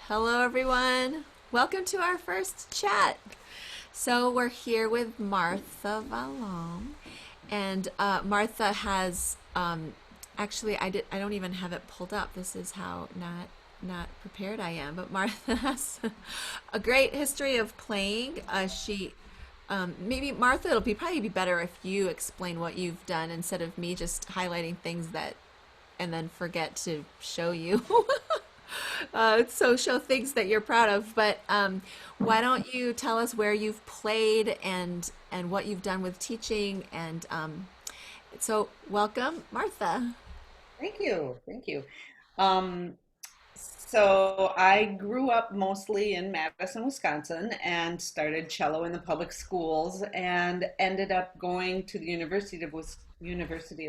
Hello, everyone. Welcome to our first chat. So, we're here with Martha Vallon, and Martha has actually I don't even have it pulled up. This is how not prepared I am. But Martha has a great history of playing. She maybe Martha, it'll be probably be better if you explain what you've done instead of me just highlighting things that and then forget to show you. So show things that you're proud of. But why don't you tell us where you've played and what you've done with teaching? And so welcome, Martha. Thank you. Thank you. Um, so I grew up mostly in Madison, Wisconsin, and started cello in the public schools, and ended up going to the University of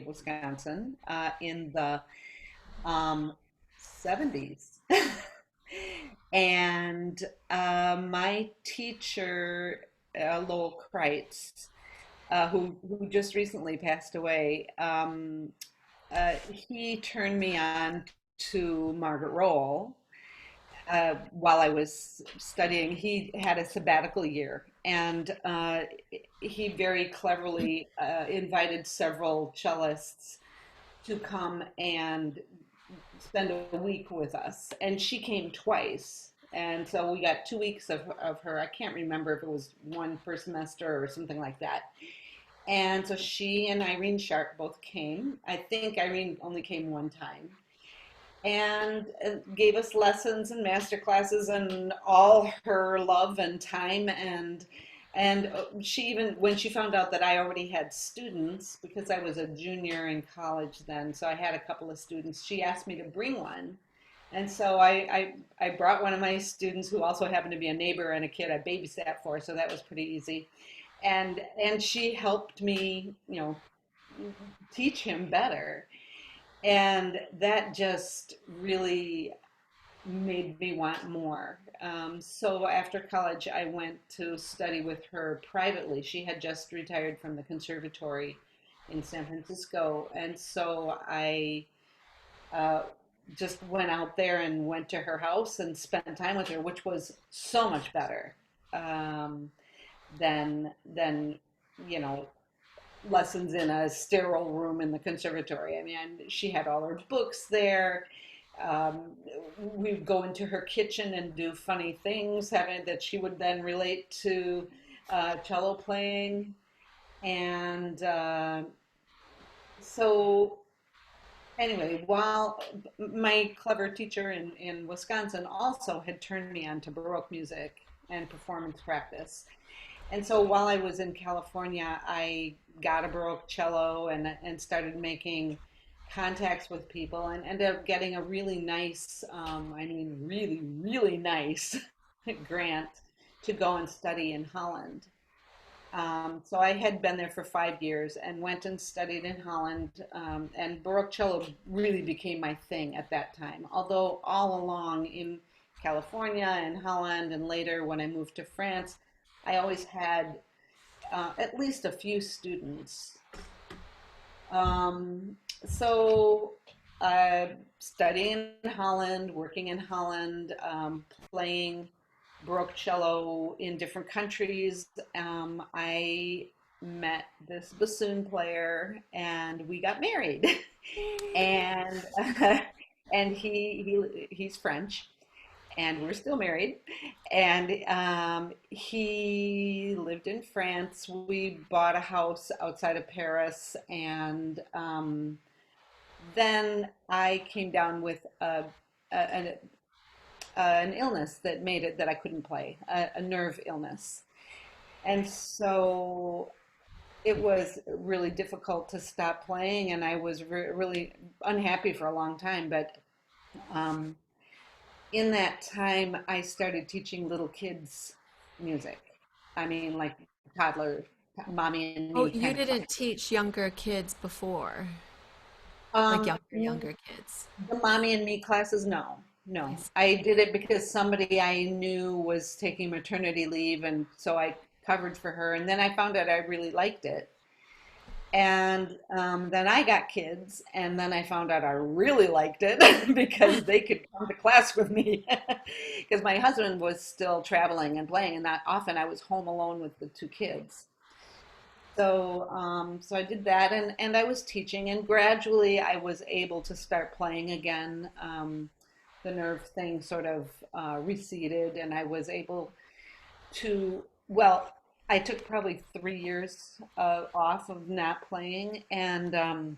Wisconsin in the um, 70s. And my teacher, Lowell Kreitz, who just recently passed away, he turned me on to Margaret Rowell while I was studying. He had a sabbatical year, and he very cleverly invited several cellists to come and spend a week with us. And she came twice. And so we got 2 weeks of her. I can't remember if it was one per semester or something like that. And so she and Irene Sharp both came. I think Irene only came one time and gave us lessons and master classes and all her love and time and she even when she found out that I already had students because I was a junior in college then, so I had a couple of students. She asked me to bring one, and so I brought one of my students who also happened to be a neighbor and a kid I babysat for, so that was pretty easy. And she helped me, teach him better. And that just really made me want more. So after college, I went to study with her privately. She had just retired from the conservatory in San Francisco. And so I uh, just went out there and went to her house and spent time with her, which was so much better um, than you know lessons in a sterile room in the conservatory. I mean, she had all her books there. Um, we'd go into her kitchen and do funny things, having that she would then relate to cello playing. And so, anyway, while my clever teacher in Wisconsin also had turned me on to Baroque music and performance practice. And so while I was in California, I got a Baroque cello and started making contacts with people and ended up getting a really nice, really nice grant to go and study in Holland. So I had been there for 5 years and went and studied in Holland, and Baroque cello really became my thing at that time. Although all along in California and Holland, and later when I moved to France, I always had at least a few students. Um, so studying in Holland, working in Holland, playing Baroque cello in different countries. I met this bassoon player and we got married. and and he's French and we're still married. And he lived in France. We bought a house outside of Paris, and then I came down with a, an illness that made it that I couldn't play, a nerve illness. And so it was really difficult to stop playing, and I was really unhappy for a long time. But um, in that time, I started teaching little kids music. I mean, like toddler, mommy and Oh, me you kind of class. didn't teach younger kids before, like Um, younger kids. the mommy and me classes, no, I no. see. I did it because somebody I knew was taking maternity leave, and so I covered for her. And then I found out I really liked it. And then I got kids, and then I found out I really liked it because they could come to class with me. Because my husband was still traveling and playing, and that often I was home alone with the two kids. So I did that, and I was teaching, and gradually I was able to start playing again. The nerve thing sort of receded, and I was able well, I took probably 3 years off of not playing. And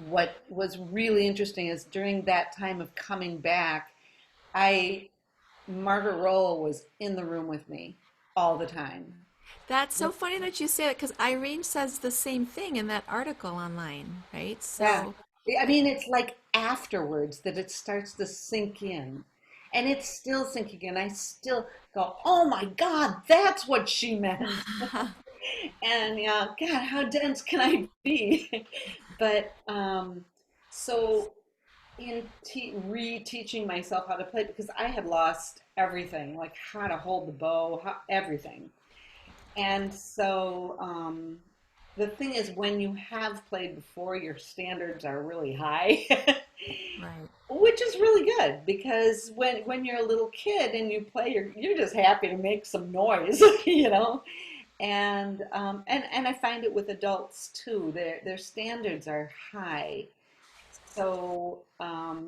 what was really interesting is during that time of coming back, I, Margaret Rowell was in the room with me all the time. That's so funny that you say that because Irene says the same thing in that article online, right? Yeah. So I mean, it's like afterwards that it starts to sink in. And it's still sinking in. I still go, oh my God, that's what she meant. And yeah, God, how dense can I be? But so in reteaching myself how to play, because I had lost everything, like how to hold the bow, everything. And so the thing is, when you have played before, your standards are really high, right. which is really good because when you're a little kid and you play, you're just happy to make some noise, you know. And I find it with adults too. Their standards are high, so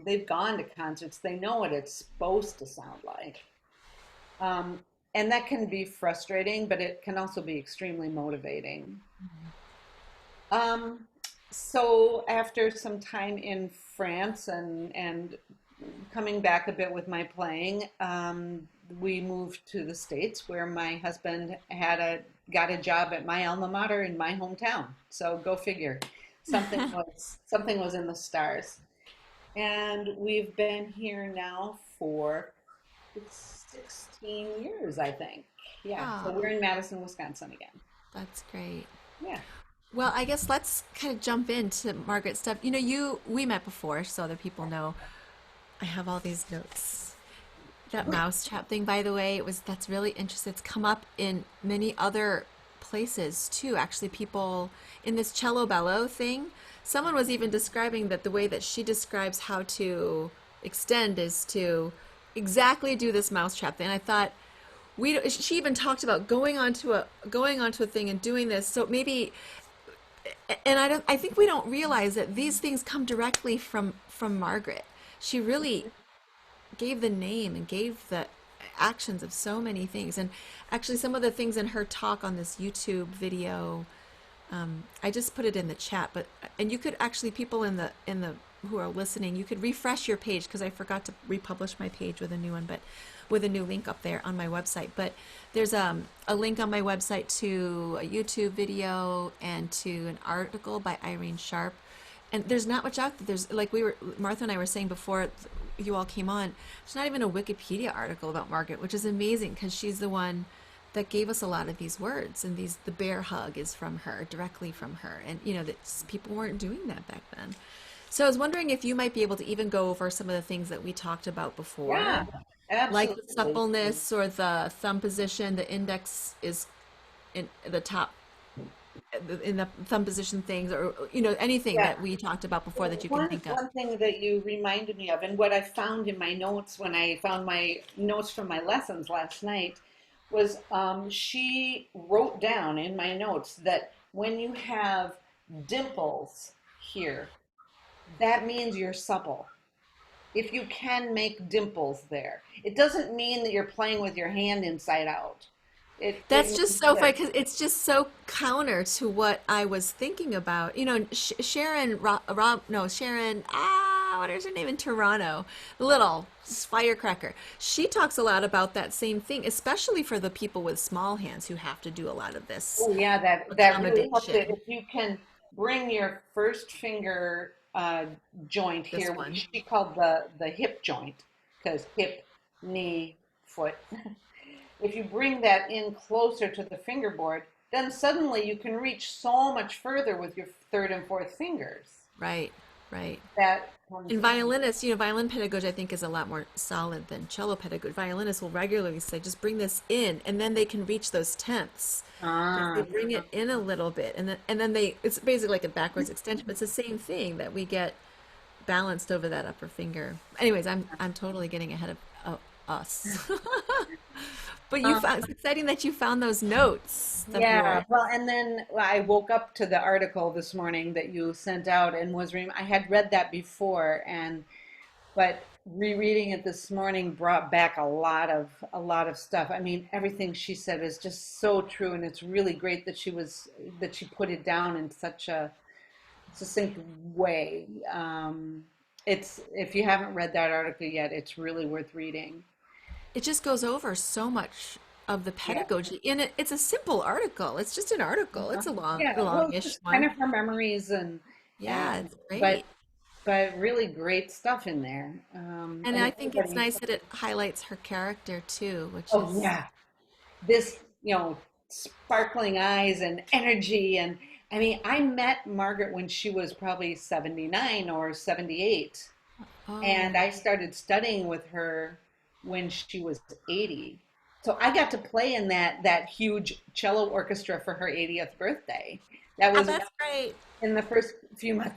they've gone to concerts. They know what it's supposed to sound like. Um, and that can be frustrating, but it can also be extremely motivating. Um, so after some time in France and coming back a bit with my playing, we moved to the States where my husband got a job at my alma mater in my hometown. So go figure. Something was in the stars. And we've been here now for 16 years, I think. Yeah. So Oh, we're in Madison, Wisconsin again. that's great. Yeah. Well, I guess let's kind of jump into Margaret's stuff. We met before, so other people know. I have all these notes. That mousetrap thing, by the way, that's really interesting. It's come up in many other places too. Actually, people in this cello bellow thing, someone was even describing that the way that she describes how to extend is to exactly do this mousetrap thing. And I thought she even talked about going onto a thing and doing this. So maybe, and I think we don't realize that these things come directly from Margaret. She really gave the name and gave the actions of so many things. And actually, some of the things in her talk on this YouTube video, I just put it in the chat. But and you could actually, people in the who are listening, you could refresh your page because I forgot to republish my page with a new one, but with a new link up there on my website. But there's a link on my website to a YouTube video and to an article by Irene Sharp. And there's not much out there. There's like Martha and I were saying before you all came on. There's not even a Wikipedia article about Margaret, which is amazing because she's the one that gave us a lot of these words. And the bear hug is from her, directly from her. And that people weren't doing that back then. So I was wondering if you might be able to even go over some of the things that we talked about before, Yeah, like the absolutely. suppleness or the thumb position. The index is in the top, in the thumb position things, or anything Yeah. that we talked about before that you can One think of. one thing that you reminded me of, and what I found in my notes when I found my notes from my lessons last night, was she wrote down in my notes that when you have dimples here, that means you're supple. If you can make dimples there, it doesn't mean that you're playing with your hand inside out. It That's just means so funny that because it's just so counter to what I was thinking about. Sharon, Rob, no, Sharon, what is her name in Toronto? Little firecracker. She talks a lot about that same thing, especially for the people with small hands who have to do a lot of this oh yeah, that really helps it accommodation. if you can bring your first finger joint This here, one. which she called the hip joint, because hip, knee, foot. If you bring that in closer to the fingerboard, then suddenly you can reach so much further with your third and fourth fingers. Right, right. And violinists, violin pedagogy, I think, is a lot more solid than cello pedagogy. Violinists will regularly say, just bring this in, and then they can reach those tenths. If they Ah, bring it in a little bit, and then it's basically like a backwards extension, but it's the same thing that we get balanced over that upper finger. Anyways, I'm totally getting ahead of us. But it's exciting that you found those notes of yeah. yours. Well, and then I woke up to the article this morning that you sent out and I had read that before, but rereading it this morning brought back a lot of stuff. I mean, everything she said is just so true, and it's really great that she put it down in such a succinct way. It's if you haven't read that article yet, it's really worth reading. It just goes over so much of the Yeah. pedagogy. And it's a simple article. It's just an article. It's a Yeah, well, it's longish just kind one. of her memories Yeah, and it's but great. but really great stuff in there. And And I think it's everybody, nice that it highlights her character too, which oh is, yeah, this, sparkling eyes and energy. And I mean, I met Margaret when she was probably 79 or 78, and oh, I started studying with her when she was 80. So I got to play in that huge cello orchestra for her 80th birthday. That ah, was that's great. in the first few months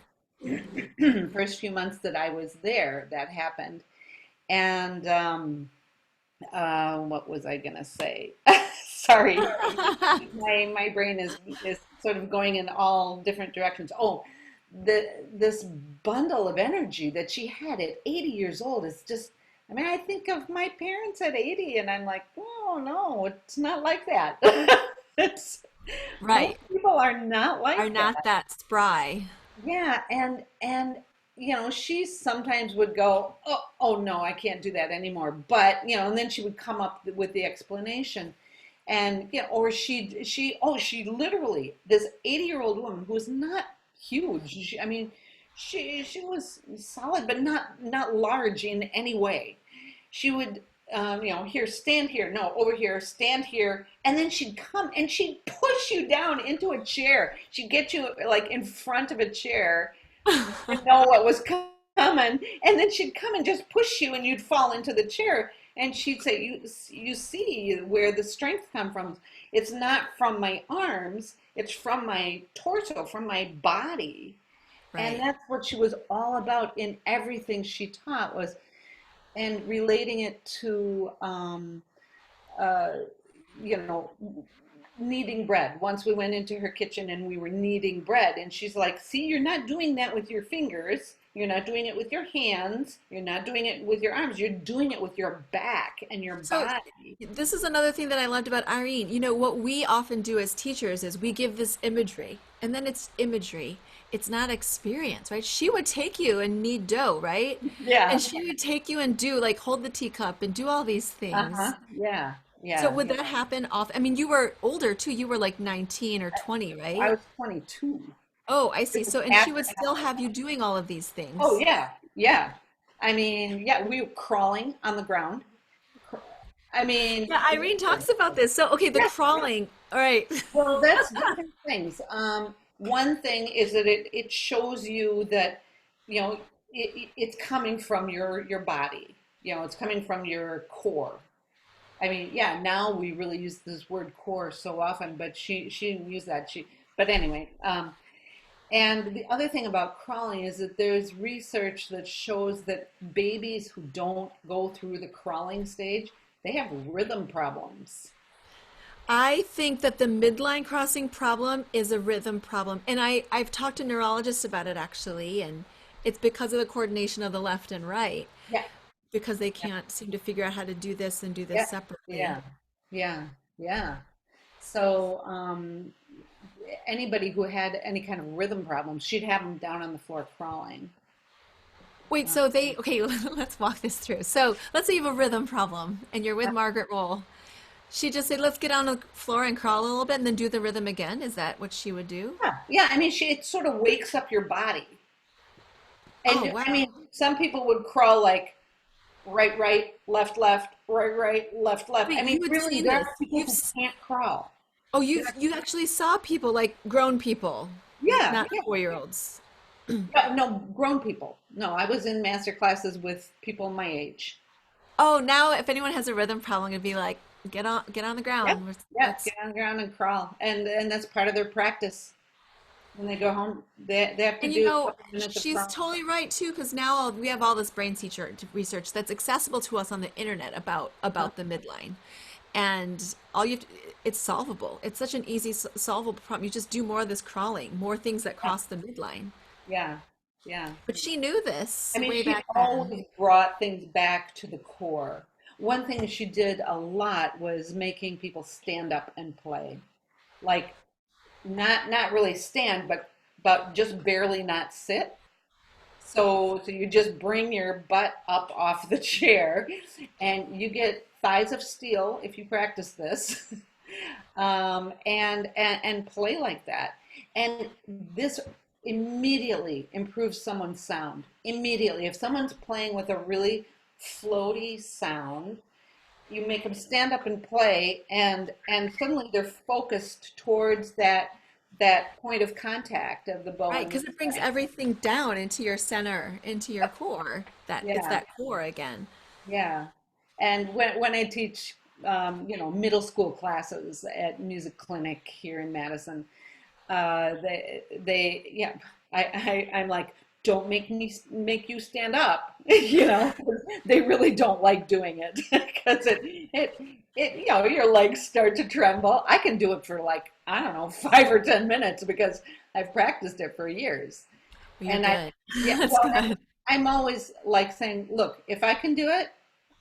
first few months that I was there that happened. And what was I gonna say? Sorry, my brain is sort of going in all different directions. Oh, this bundle of energy that she had at 80 years old is just. I mean, I think of my parents at 80, and I'm like, oh no, it's not like that. It's most Right. people are not Are like not that. that spry. Yeah, and she sometimes would go, oh no, I can't do that anymore. But and then she would come up with the explanation, and or she literally this 80-year-old woman who was not huge. I mean, she was solid, but not large in any way. She would. Here, stand here. No, over here, stand here. And then she'd come and she'd push you down into a chair. She'd get you like in front of a chair. You didn't know what was coming. And then she'd come and just push you and you'd fall into the chair. And she'd say, you see where the strength come from. It's not from my arms. It's from my torso, from my body. And Right. that's what she was all about in everything she taught was and relating it to uh, you know kneading bread. Once we went into her kitchen and we were kneading bread, and she's like, see, you're not doing that with your fingers, you're not doing it with your hands, you're not doing it with your arms, you're doing it with your back and your So body. this is another thing that I loved about Irene. What we often do as teachers is we give this imagery, and then it's imagery. It's not experience, right? She would take you and knead dough, right? Yeah. And she would take you and do like hold the teacup and do all these Uh-huh. things. Yeah. So Yeah. would that happen off? I mean, you were older too. You were like 19 or 20, I right? was 22. Oh, I This see. is So, and she would after. still have you doing all of these Oh things. yeah. Yeah. I mean, yeah, we were crawling on the ground. I mean, Yeah, Irene talks about this. So, okay, the yeah. crawling. All right. Well, that's different things. One thing is that it shows you that, it's coming from your body. It's coming from your core. I mean, yeah, now we really use this word core so often, but she didn't use that. But anyway, and the other thing about crawling is that there's research that shows that babies who don't go through the crawling stage, they have rhythm problems. I think that the midline crossing problem is a rhythm problem. And I've talked to neurologists about it actually, and it's because of the coordination of the left and right, Yeah. because they can't seem to figure out how to do this and do this Yeah, separately. yeah, yeah, yeah. So, anybody who had any kind of rhythm problems, she'd have them down on the floor crawling. Wait, Uh, okay, let's walk this through. So let's say you have a rhythm problem and you're with Margaret Roll. She just said, let's get on the floor and crawl a little bit and then do the rhythm again. Is that what she would do? yeah, yeah. I mean, it sort of wakes up your body. Oh, And I wow. mean, some people would crawl like right, right, left, left, right, right, left, left. I Wait, mean, you had really, seen there this. are people who can't crawl. Oh, They're- you actually saw people like grown people, Yeah, not yeah. 4-year-olds. No, grown people. No, I was in master classes with people my age. Oh, now if anyone has a rhythm problem, it'd be like, get on the Yep. ground. Yeah, Let's get on the ground and crawl. And that's part of their practice. When they go home, they have to And do a couple minutes of she's crawl. totally right too, because now we have all this brain teacher research that's accessible to us on the internet about the midline, and all you have to, it's solvable. It's such an easy solvable problem. You just do more of this crawling, more things that Yeah, cross the midline. yeah, yeah. But she knew I this mean, way she back then. always brought things back to the core. One thing that she did a lot was making people stand up and play. Like not really stand, but just barely not sit. So you just bring your butt up off the chair, and you get thighs of steel if you practice this, and play like that. And this immediately improves someone's sound. Immediately, if someone's playing with a really floaty sound, you make them stand up and play, and suddenly they're focused towards that point of contact of the bow Right, and the because it brings string. everything down into your center, into your core. That it's Yeah, that core again. yeah. And when I teach, middle school classes at Music Clinic here in Madison, yeah, I'm like, don't make you stand up, 'cause they really don't like doing it because your legs start to tremble. I can do it for like, I don't know, 5 or 10 minutes because I've practiced it for years. Well, you're And good. yeah, That's well, and good. I'm always like saying, look, if I can do it,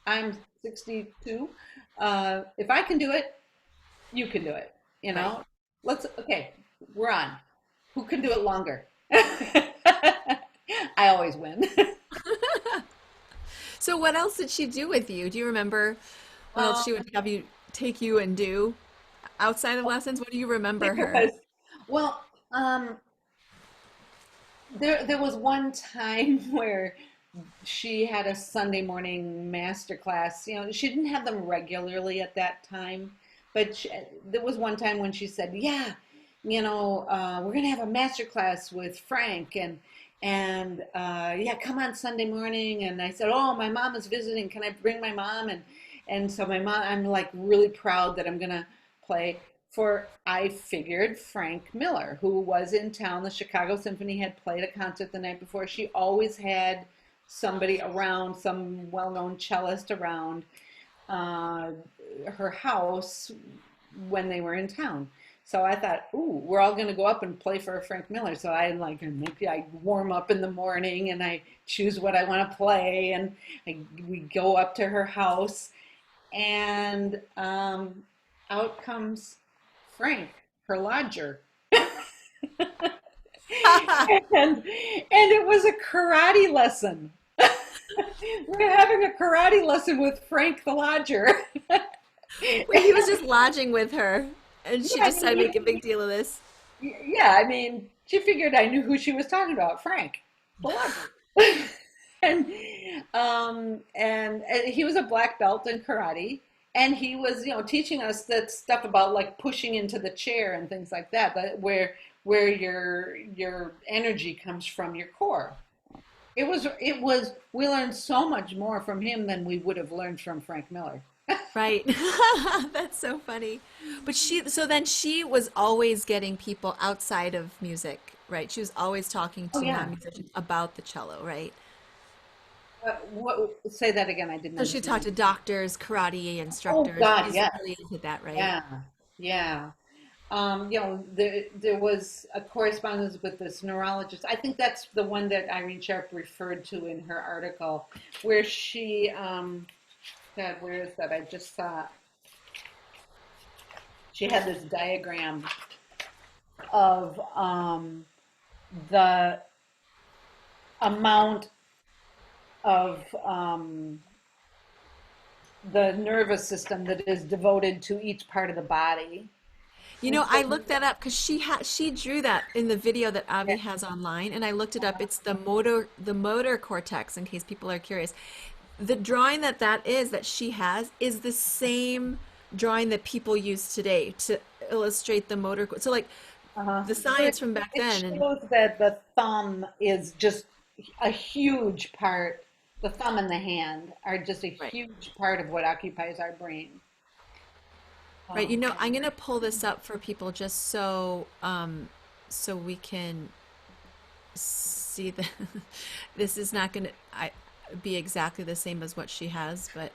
I'm 62. If I can do it, you can do it. You Right. know, okay, we're on. Who can do it longer? I always win. So what else did she do with you? Do you remember what else Um, she would have you take you and do outside of lessons? What do you there remember her? was, well, there was one time where she had a Sunday morning master class. She didn't have them regularly at that time, but there was one time when she said, "Yeah, we're gonna have a master class with Frank, and yeah, come on Sunday morning." And I said, "Oh, my mom is visiting. Can I bring my mom?" And so my mom, I'm like really proud that I'm gonna play for, I figured, Frank Miller, who was in town. The Chicago Symphony had played a concert the night before. She always had somebody around, some well-known cellist around uh, her house when they were in town. So I thought, ooh, we're all going to go up and play for Frank Miller. So I warm up in the morning and I choose what I want to play, and we go up to her house, and out comes Frank, her lodger, and it was a karate lesson. We're having a karate lesson with Frank the lodger. Wait, he was just lodging with her, and she Yeah, I decided to make a mean, big deal of this. yeah, I mean, she figured I knew who she was talking about, Frank the lodger. and and he was a black belt in karate, and he was teaching us that stuff about like pushing into the chair and things like that, where your energy comes from your core. It was we learned so much more from him than we would have learned from Frank Miller. Right. That's so funny. But so then she was always getting people outside of music, right? She was always talking Oh to yeah. non-musicians about the cello, right? Say that again, I didn't So she talked understand. to doctors, karate Oh instructors. God, She's yes. really into that, right? Yeah. Yeah. There was a correspondence with this neurologist. I think that's the one that Irene Sharp referred to in her article, where she, God, where is that? I just saw, she had this diagram of the amount of the nervous system that is devoted to each part of the body. You And know, I so, looked that up because she drew that in the video that yeah, Avi has online, and I looked it up. It's the motor cortex, in case people are curious. The drawing that is that she has is the same drawing that people use today to illustrate the motor. So like Uh-huh. the So science from back it then. And shows that the thumb is just a huge part. The thumb and the hand are just a right, huge part of what occupies our brain. right. Um, I'm gonna pull this up for people just so we can see the. This is not gonna be exactly the same as what she has, but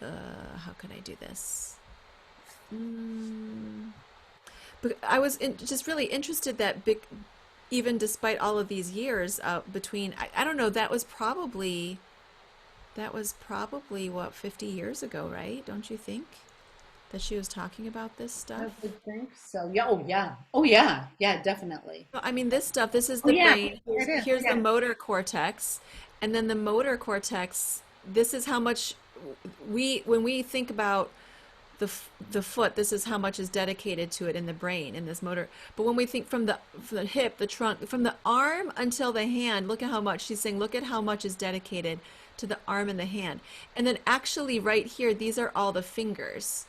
how can I do this? Mm, but I was just really interested that even despite all of these years between, I don't know, that was probably what, 50 years ago, right? Don't you think that she was talking about this I stuff? would think so. Yeah. Oh, yeah. Oh, yeah. Yeah, definitely. Well, I mean, this stuff, this is Oh, the yeah. brain. There it is. Here's the Yeah. motor cortex. And then the motor cortex, this is how much when we think about the foot, this is how much is dedicated to it in the brain, in this motor. But when we think from the hip, the trunk, from the arm until the hand, look at how much she's saying, look at how much is dedicated to the arm and the hand. And then actually right here, these are all the fingers.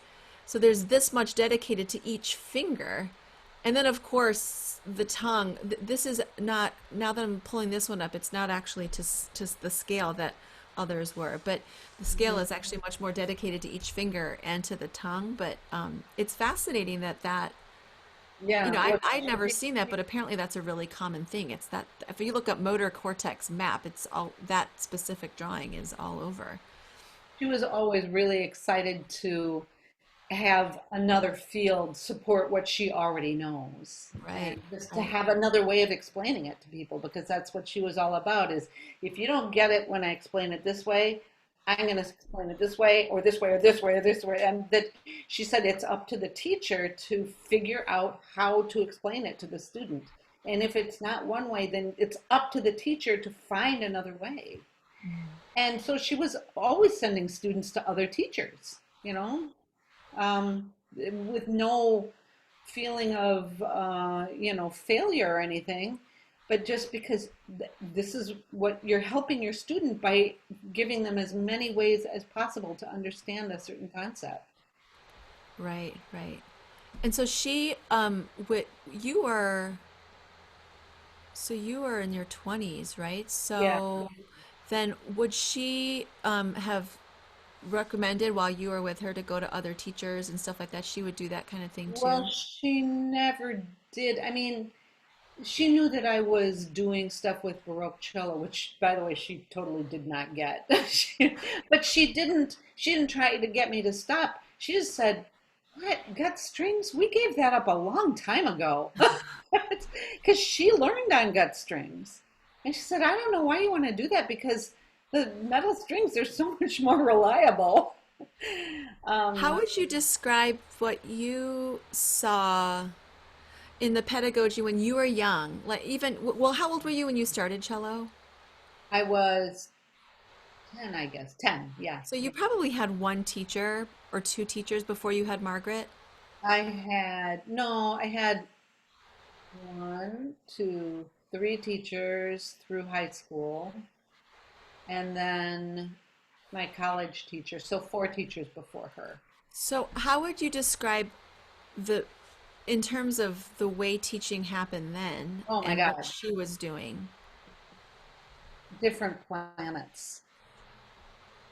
So there's this much dedicated to each finger. And then, of course, the tongue. This is not, now that I'm pulling this one up, it's not actually to the scale that others were, but the scale Mhm. is actually much more dedicated to each finger and to the tongue. But it's fascinating Yeah. I'd never seen that, but apparently that's a really common thing. It's that if you look up motor cortex map, it's all that specific drawing is all over. She was always really excited to have another field support what she already knows Right, and just to right. have another way of explaining it to people because that's what she was all about is if you don't get it when I explain it this way, I'm going to explain it this way or this way or this way or this way. And that she said it's up to the teacher to figure out how to explain it to the student. And if it's not one way, then it's up to the teacher to find another way. And so she was always sending students to other teachers, with no feeling of failure or anything, but just because this is what you're helping your student by giving them as many ways as possible to understand a certain concept. Right, right. And so you were, so you were in your 20s, right? Yeah. So then would she have recommended while you were with her to go to other teachers and stuff like that? She would do that kind of thing Well, too. she never did. I mean, she knew that I was doing stuff with Baroque cello, which, by the way, she totally did not get. But she didn't try to get me to stop. She just said, "What, gut strings? We gave that up a long time ago." Because she learned on gut strings. And she said, "I don't know why you want to do that because the metal strings are so much more reliable." How Um, would you describe what you saw in the pedagogy when you were young? Like even, well, how old were you when you started cello? I was 10, I guess. 10, yeah. So you probably had one teacher or two teachers before you had Margaret. I had one, two, three teachers through high school, and then my college teacher. So four teachers before her. So how would you describe the, in terms of the way teaching happened then Oh my and what God, she was doing? different planets.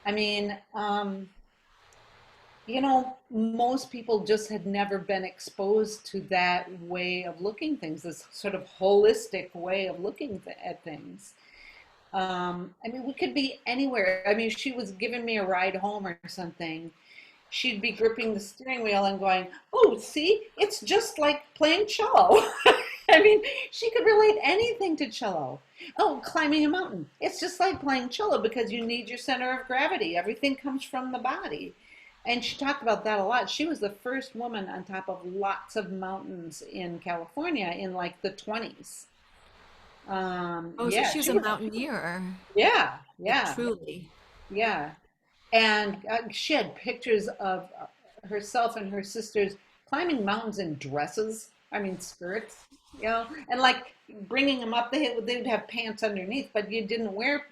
I mean, most people just had never been exposed to that way of looking things, this sort of holistic way of looking at things. I mean, we could be anywhere. I mean, she was giving me a ride home or something. She'd be gripping the steering wheel and going, "Oh, see, it's just like playing cello." I mean, she could relate anything to cello. Oh, climbing a mountain. It's just like playing cello because you need your center of gravity. Everything comes from the body. And she talked about that a lot. She was the first woman on top of lots of mountains in California in like the 20s. Oh, so Yeah, she was she a was, mountaineer, yeah, like yeah, truly. yeah. And she had pictures of herself and her sisters climbing mountains in dresses. I mean, skirts, and like bringing them up. They would have pants underneath, but you didn't wear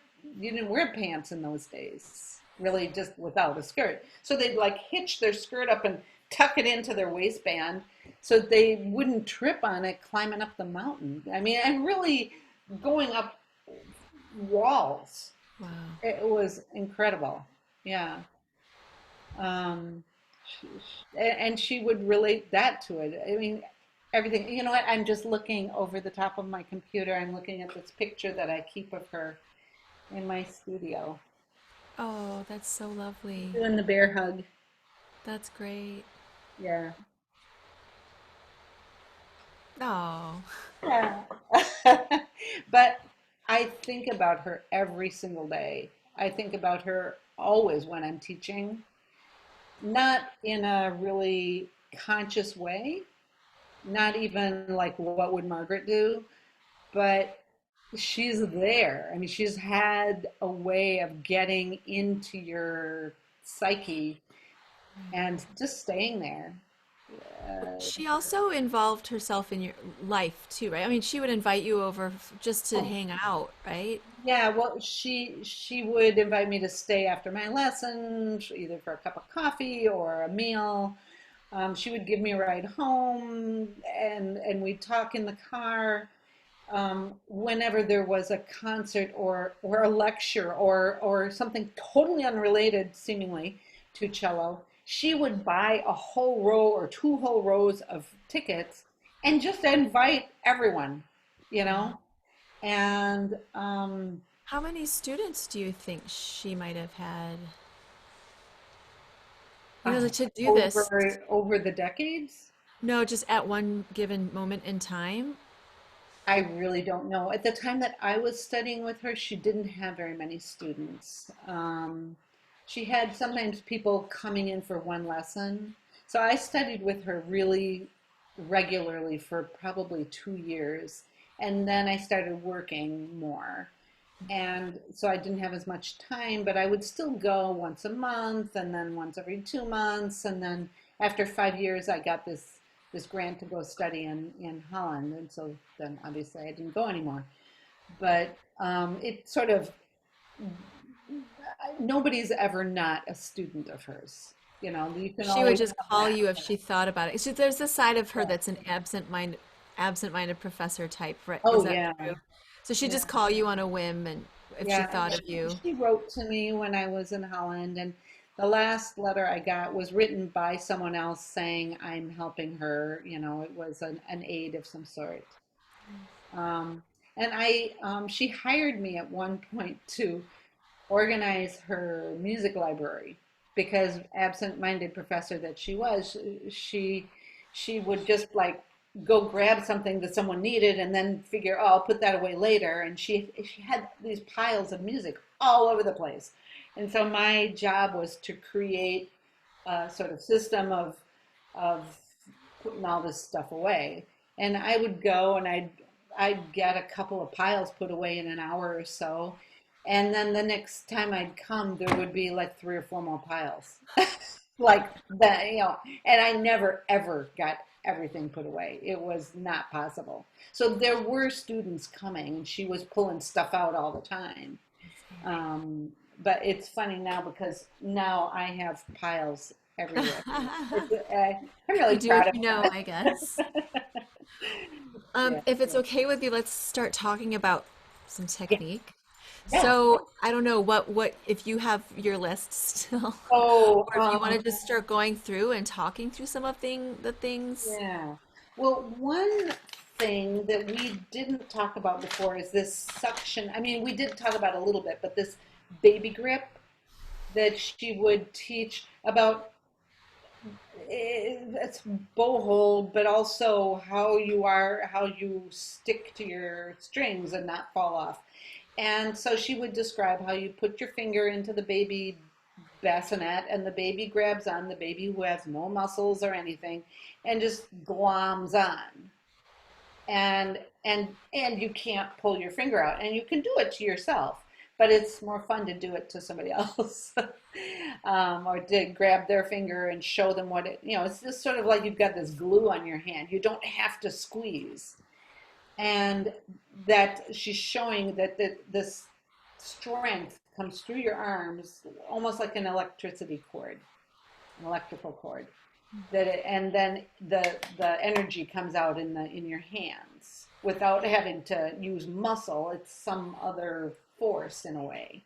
pants in those days. Really, just without a skirt. So they'd like hitch their skirt up and tuck it into their waistband so they wouldn't trip on it climbing up the mountain. I mean, and really going up walls. Wow. It was incredible. Yeah. Um, and she would relate that to it. I mean, everything. You know what? I'm just looking over the top of my computer. I'm looking at this picture that I keep of her in my studio Oh, that's so lovely. doing the bear hug. That's great. Yeah. Oh, Yeah. But I think about her every single day. I think about her always when I'm teaching, not in a really conscious way, not even like what would Margaret do, but she's there. I mean, she's had a way of getting into your psyche and just staying there. Uh, she also involved herself in your life too, right? I mean, she would invite you over just to oh, hang out, right? yeah, well, she would invite me to stay after my lessons, either for a cup of coffee or a meal. She would give me a ride home, and we'd talk in the car. Whenever there was a concert or a lecture or something totally unrelated, seemingly, to cello, she would buy a whole row or two whole rows of tickets and just invite everyone, you Wow. know. And How many students do you think she might have had? uh, Like, to do this, over the decades, no, just at one given moment in time. I really don't know. At the time that I was studying with her, she didn't have very many students. She had sometimes people coming in for one lesson. So I studied with her really regularly for probably 2 years. And then I started working more. And so I didn't have as much time, but I would still go once a month and then once every 2 months. And then after 5 years, I got this grant to go study in Holland. And so then obviously I didn't go anymore. But it sort of, nobody's ever not a student of hers. You know, you can She would always just come call back. you if she thought about it. So there's a side of her Yeah. that's an absent-minded professor type, right? Is Oh, that yeah. true? So she'd Yeah. just call you on a whim and if she Yeah, and thought of you. she wrote to me when I was in Holland, and the last letter I got was written by someone else saying I'm helping her. You know, it was an aid of some sort. Um, and she hired me at one point to organize her music library because absent-minded professor that she was, she would just like go grab something that someone needed and then figure, oh, I'll put that away later. And she had these piles of music all over the place. And so my job was to create a sort of system of putting all this stuff away. And I would go and I'd get a couple of piles put away in an hour or so. And then the next time I'd come, there would be like three or four more piles. Like that, you know, and I never ever got everything put away. It was not possible. So there were students coming and she was pulling stuff out all the time. Um, but it's funny now because now I have piles everywhere. I'm really You do proud what of you know, I guess. that. Yeah, If it's okay with you, let's start talking about some yeah, technique. yeah. So I don't know what if you have your list still, Oh, or if you want to just start going through and talking through some of the things. yeah. Well, one thing that we didn't talk about before is this suction. I mean, we did talk about it a little bit, but this baby grip that she would teach about, it's bow hold, but also how you stick to your strings and not fall off. And so she would describe how you put your finger into the baby bassinet and the baby grabs on, the baby who has no muscles or anything, and just gloms on. And you can't pull your finger out. And you can do it to yourself, but it's more fun to do it to somebody else. Or to grab their finger and show them what it, it's just sort of like you've got this glue on your hand. You don't have to squeeze. And that she's showing that this strength comes through your arms almost like an electrical cord. and then the energy comes out in your hands without having to use muscle. It's some other force in a way.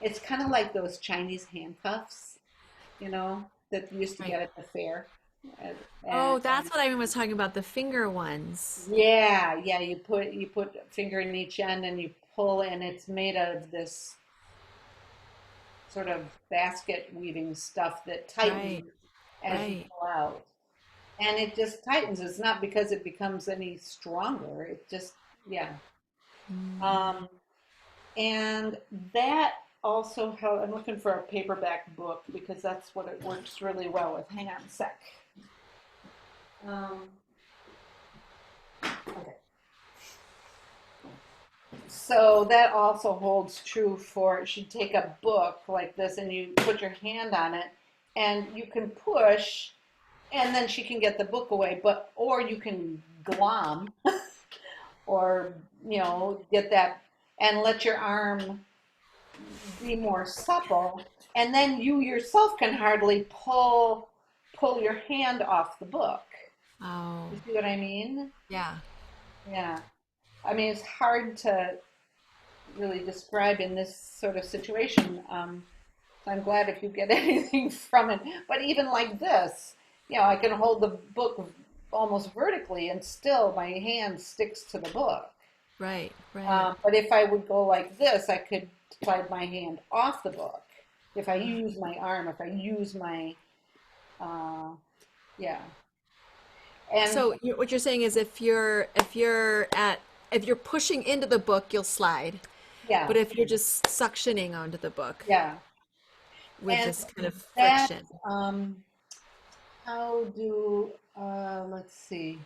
It's kind of like those Chinese handcuffs, that you used to Right. get at the fair. And, Oh, and that's what I was talking about, the finger ones. yeah, yeah, you put a finger in each end and you pull, and it's made of this sort of basket weaving stuff that Right, tightens as you right. pull out. And it just tightens. It's not because it becomes any stronger. It just, yeah. Mm. Um, and that also help. I'm looking for a paperback book because that's what it works really well with. Hang on a sec. Um, okay. So that also holds true for, you take a book like this and you put your hand on it and you can push and then she can get the book away, or you can glom or, get that and let your arm be more supple. And then you yourself can hardly pull your hand off the book. Oh, You see what I mean? yeah, Yeah. I mean, it's hard to really describe in this sort of situation. So I'm glad if you get anything from it. But even like this, I can hold the book almost vertically and still my hand sticks to the book. right, right. But if I would go like this, I could slide my hand off the book. If I use my arm, if I use my, uh, yeah. And So what you're saying is if you're pushing into the book, you'll slide. yeah, But if you're just suctioning onto the book yeah. with And this kind of that, friction, um, let's see.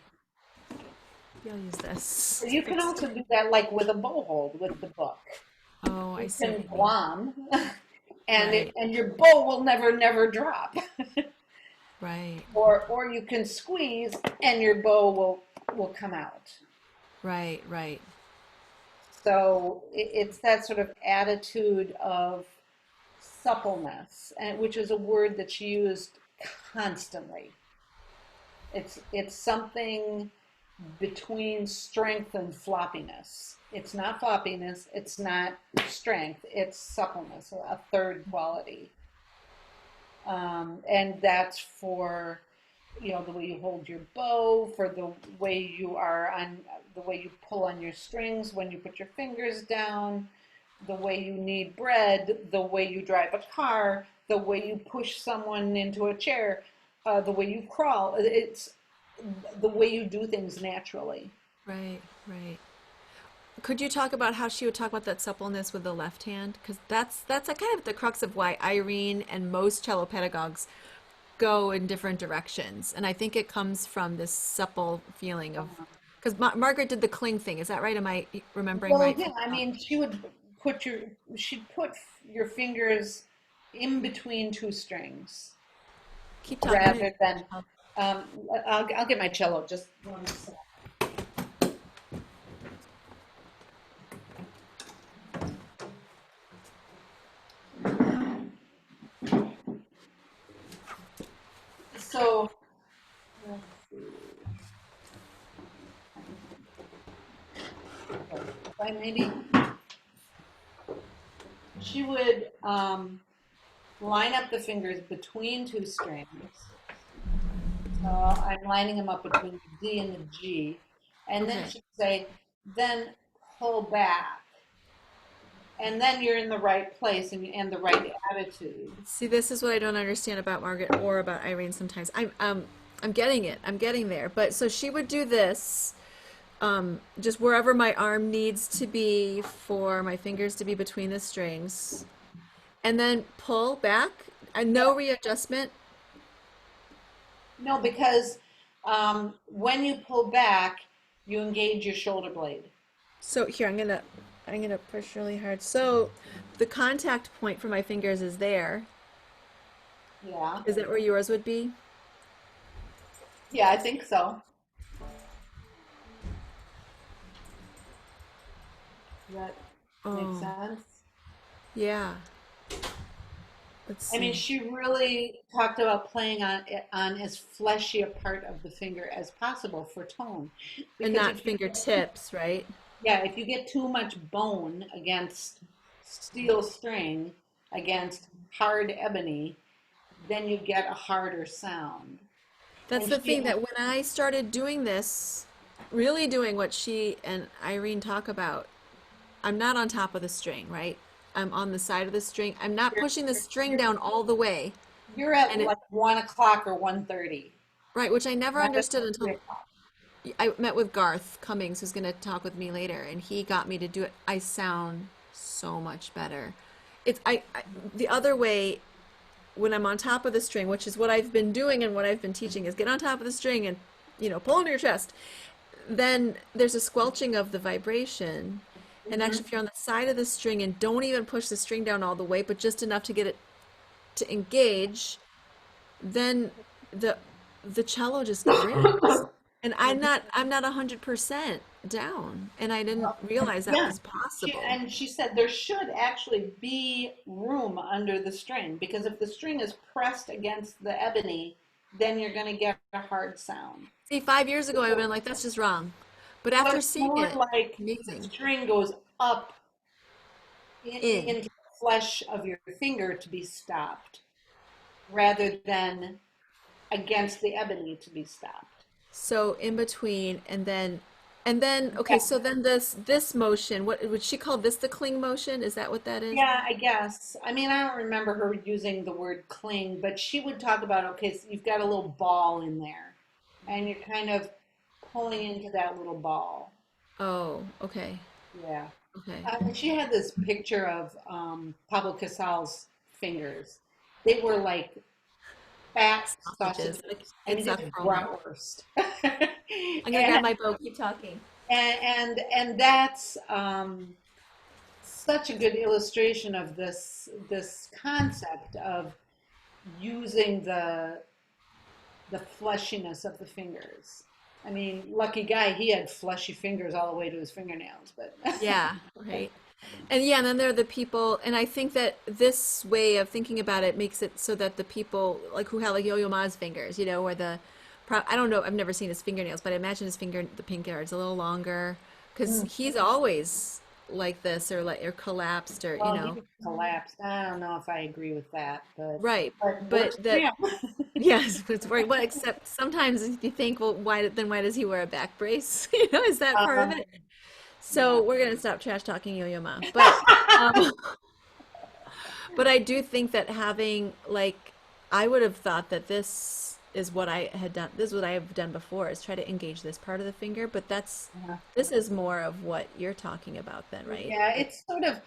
you'll use this. You can also do that like with a bow hold with the book. Oh, I You see what can you mean. glom, and Right, your bow will never drop. right, Or you can squeeze, and your bow will come out. right, right. So it's that sort of attitude of suppleness, and which is a word that's used constantly. It's something between strength and floppiness. It's not floppiness, it's not strength, it's suppleness, a third quality. And that's for, the way you hold your bow, for the way you are on, the way you pull on your strings when you put your fingers down, the way you knead bread, the way you drive a car, the way you push someone into a chair, the way you crawl. It's the way you do things naturally. Right, right. Could you talk about how she would talk about that suppleness with the left hand? Because that's a kind of the crux of why Irene and most cello pedagogues go in different directions. And I think it comes from this supple feeling of because Margaret did the cling thing. Is that right? Am I remembering Well, right yeah, from I the talk? mean, put your, she'd put your fingers in between two strings Keep talking. I'm gonna rather get than, my I'll get my cello just one sec. So, let's see. Okay. If I maybe, she would line up the fingers between two strings. So I'm lining them up between the D and the G. And then okay. she'd say, then pull back. And then you're in the right place and the right attitude. See, this is what I don't understand about Margaret or about Irene sometimes. I'm getting it. I'm getting there. But so she would do this just wherever my arm needs to be for my fingers to be between the strings, and then pull back. And Yeah. no readjustment. No, because when you pull back, you engage your shoulder blade. So here, I'm gonna push really hard. So the contact point for my fingers is there. Yeah. Is that where yours would be? Yeah, I think so. Does that make Oh, sense? yeah. Let's I mean, see. she really talked about playing on as fleshy a part of the finger as possible for tone, And because not fingertips, right? if you get too much bone against steel string, against hard ebony, then you get a harder sound. That's And the she, thing that when I started doing this, really doing what she and Irene talk about, I'm not on top of the string, right? I'm on the side of the string. I'm not you're, pushing the string you're, down all the way. you're at And it, like 1 o'clock or 1:30, right, which I never not at understood until 3 o'clock. I met with Garth Cummings, who's going to talk with me later, and he got me to do it. I sound so much better. I the other way when I'm on top of the string, which is what I've been doing and what I've been teaching, is get on top of the string and pull into your chest. Then there's a squelching of the vibration. And Hmm. actually, if you're on the side of the string and don't even push the string down all the way, but just enough to get it to engage, then the the cello just rings. And I'm not 100% down. And I didn't realize that Yeah, was possible. she said there should actually be room under the string, because if the string is pressed against the ebony, then you're going to get a hard sound. See, 5 years ago, I would have been like, that's just wrong. But Well, after it's seeing more it, like the amazing. string goes up In. into the flesh of your finger to be stopped, rather than against the ebony to be stopped. So in between, and then okay, Yeah. so then this motion, what would she call this, the cling motion? Is that what that is? Yeah, I guess. I mean, I don't remember her using the word cling, but she would talk about, okay, so you've got a little ball in there, and you're kind of pulling into that little ball. Oh, okay. Yeah. Okay. And she had this picture of Pablo Casal's fingers. They were like fat Sausages. Like sausages. I mean, it's a just chroma. bratwurst. I'm gonna grab and, my bow. Keep talking. and that's such a good illustration of this concept of using the fleshiness of the fingers. I mean, lucky guy, he had fleshy fingers all the way to his fingernails, but Yeah, right. And yeah, and then there are the people, and I think that this way of thinking about it makes it so that the people like who have like Yo-Yo Ma's fingers, where I don't know, I've never seen his fingernails, but I imagine the finger is a little longer because Mm. he's always like this or collapsed Well, he collapsed. I don't know if I agree with that, right. but But works for that him. yes, it's right. Well, except sometimes you think, well, why does he wear a back brace? Is that part of Uh, it? yeah. So we're gonna stop trash talking Yo-Yo Ma, but. Um, But I do think that having like I would have thought that this is what I had done. This is what I have done before is try to engage this part of the finger, but Uh, this is more of what you're talking about then, right? yeah, Like, it's sort of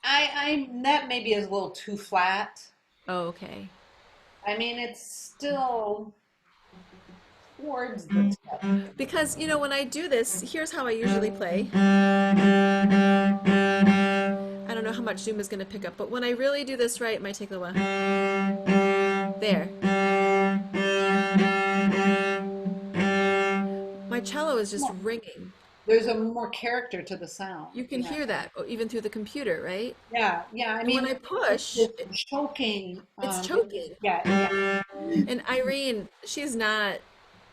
I that maybe is a little too flat. oh, okay. I mean, it's still towards the tip. Because when I do this, here's how I usually play. I don't know how much Zoom is going to pick up, but when I really do this right, it might take a little while. There. My cello is just ringing. There's a more character to the sound. You can Yeah. hear that even through the computer, right? Yeah, yeah. I And when mean, I push, it's choking. it's choking. Yeah, yeah. And Irene, she's not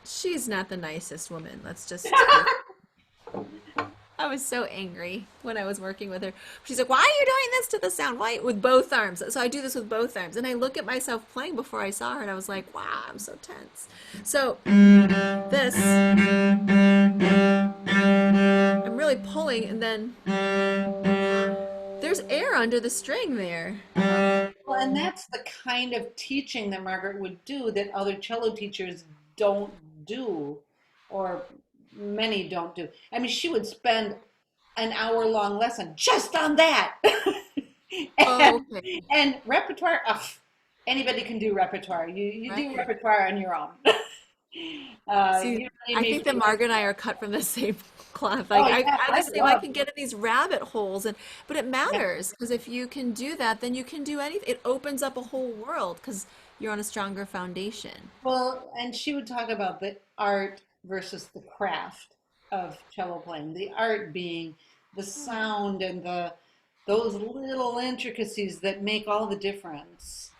the nicest woman. Let's just I was so angry when I was working with her. She's like, "Why are you doing this to the sound? Why?" With both arms. So I do this with both arms. And I look at myself playing before I saw her and I was like, "Wow, I'm so tense." So, this I'm really pulling and then there's air under the string there. Well, and that's the kind of teaching that Margaret would do that other cello teachers don't do, or many don't do. I mean, she would spend an hour-long lesson just on that. Oh, and, okay. and repertoire, ugh, anybody can do repertoire. You do Right. repertoire on your own. See, You don't need I me think that to. Margaret and I are cut from the same cloth. Oh Like yeah, I I the same. I love. can get in these rabbit holes, but it Yeah. matters because if you can do that, then you can do anything. It opens up a whole world because you're on a stronger foundation. Well, and she would talk about the art versus the craft of cello playing. The art being the sound and the those little intricacies that make all the difference.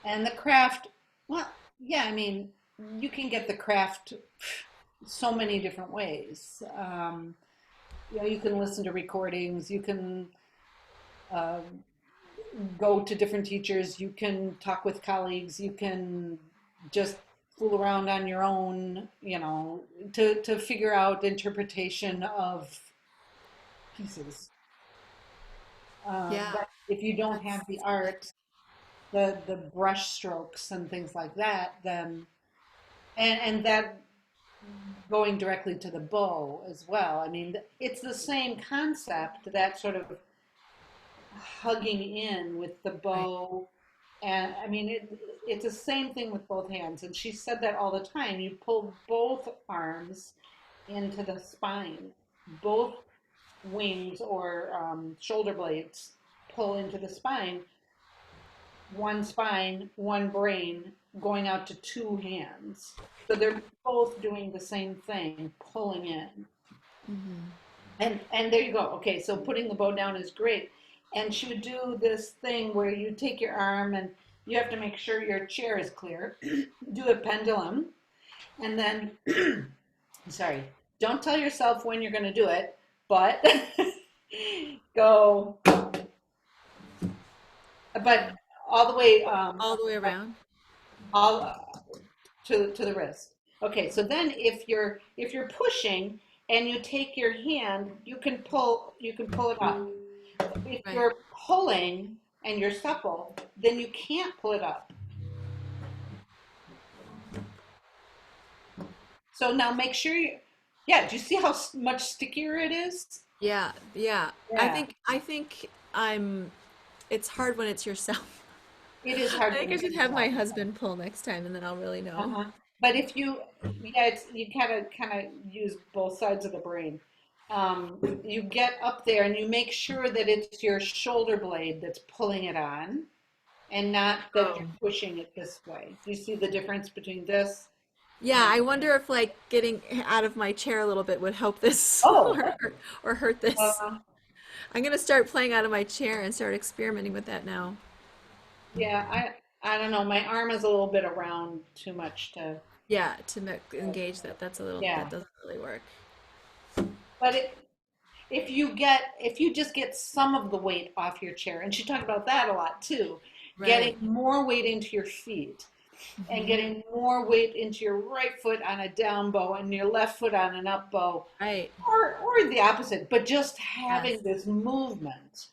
And the craft, well, yeah, I mean, you can get the craft so many different ways. You know, you can listen to recordings, you can uh, go to different teachers, you can talk with colleagues, you can just fool around on your own, you know, to figure out interpretation of pieces. Yeah, But if you don't have that's the good. art, the brush strokes and things like that, then and that going directly to the bow as well. I mean, it's the same concept, that sort of hugging in with the Right. bow. And I mean, it's the same thing with both hands. And she said that all the time. You pull both arms into the spine, both wings or shoulder blades pull into the spine, one spine, one brain, going out to two hands. So they're both doing the same thing, pulling in. Hmm. And there you go. Okay, so putting the bow down is great. And she would do this thing where you take your arm and you have to make sure your chair is clear. Do a pendulum, and then, sorry, don't tell yourself when you're going to do it, but go, but all the way, All the way around. all to the wrist. Okay, so then if you're pushing and you take your hand, you can pull it up. If Right. you're pulling and you're supple, then you can't pull it up. So now make sure yeah, do you see how much stickier it is? Yeah, yeah. Yeah, I think I'm it's hard when it's yourself. it is I hard think when I it's should have my yourself. husband pull next time and then I'll really know. Uh-huh. But if yeah, you kind of use both sides of the brain. You get up there and you make sure that it's your shoulder blade that's pulling it on, and not that Oh. you're pushing it this way. Do you see the difference between this Yeah, and I wonder if like getting out of my chair a little bit would help this oh, or hurt this. uh, I'm gonna start playing out of my chair and start experimenting with that now. yeah, I don't know. My arm is a little bit around too much to Yeah, to engage that, yeah. that doesn't really work. But if you just get some of the weight off your chair, and she talked about that a lot too, getting Right. more weight into your feet and Hmm. getting more weight into your right foot on a down bow and your left foot on an up bow, Right. or the opposite, but just Yes. having this movement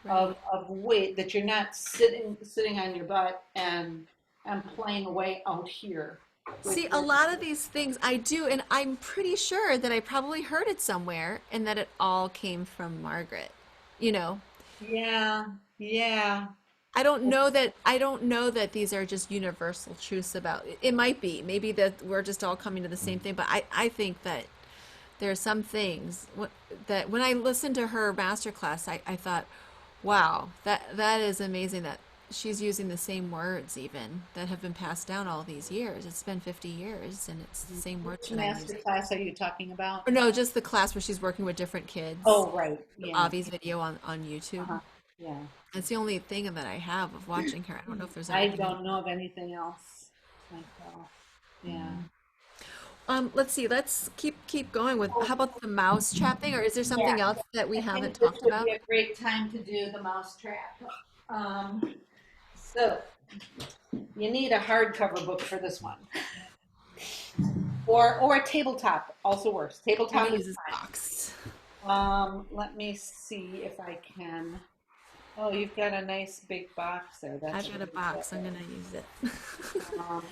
Right. of weight, that you're not sitting on your butt and playing away out here with See, a your lot of these things I do, and I'm pretty sure that I probably heard it somewhere and that it all came from Margaret. You know, yeah, yeah. I don't know that these are just universal truths about it. It might be. Maybe that we're just all coming to the same thing, but I think that there are some things that when I listened to her masterclass, I thought, wow, that is amazing that she's using the same words even that have been passed down all these years. It's been 50 years and it's the same words Which that I'm master using. class are you talking about? Or no, just the class where she's working with different kids. Oh, right. Yeah. Avi's video on YouTube. Uh-huh. Yeah. It's the only thing that I have of watching her. I don't know if there's I anything else. don't know of anything else myself. Yeah. Let's see. Let's keep going with. Oh, How about the mouse trap thing, or is there yeah. something else that we I haven't think this talked would be about? a great time to do the mousetrap. So you need a hardcover book for this one, or a tabletop also works. I'm Tabletop gonna is use this box. fine. Let me see if I can. Oh, you've got a nice big box there. That's I've got a really box. I'm good. gonna use it. Um,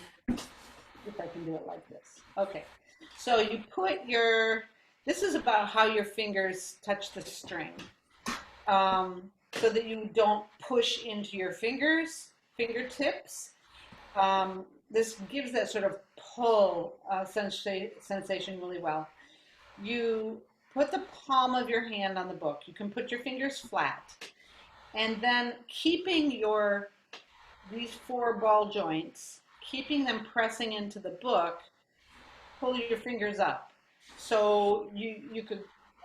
if I can do it like this. Okay. So you put your, this is about how your fingers touch the string, so that you don't push into your fingertips. This gives that sort of pull sensation really well. You put the palm of your hand on the book. You can put your fingers flat, and then keeping these four ball joints, keeping them pressing into the book, pull your fingers up. So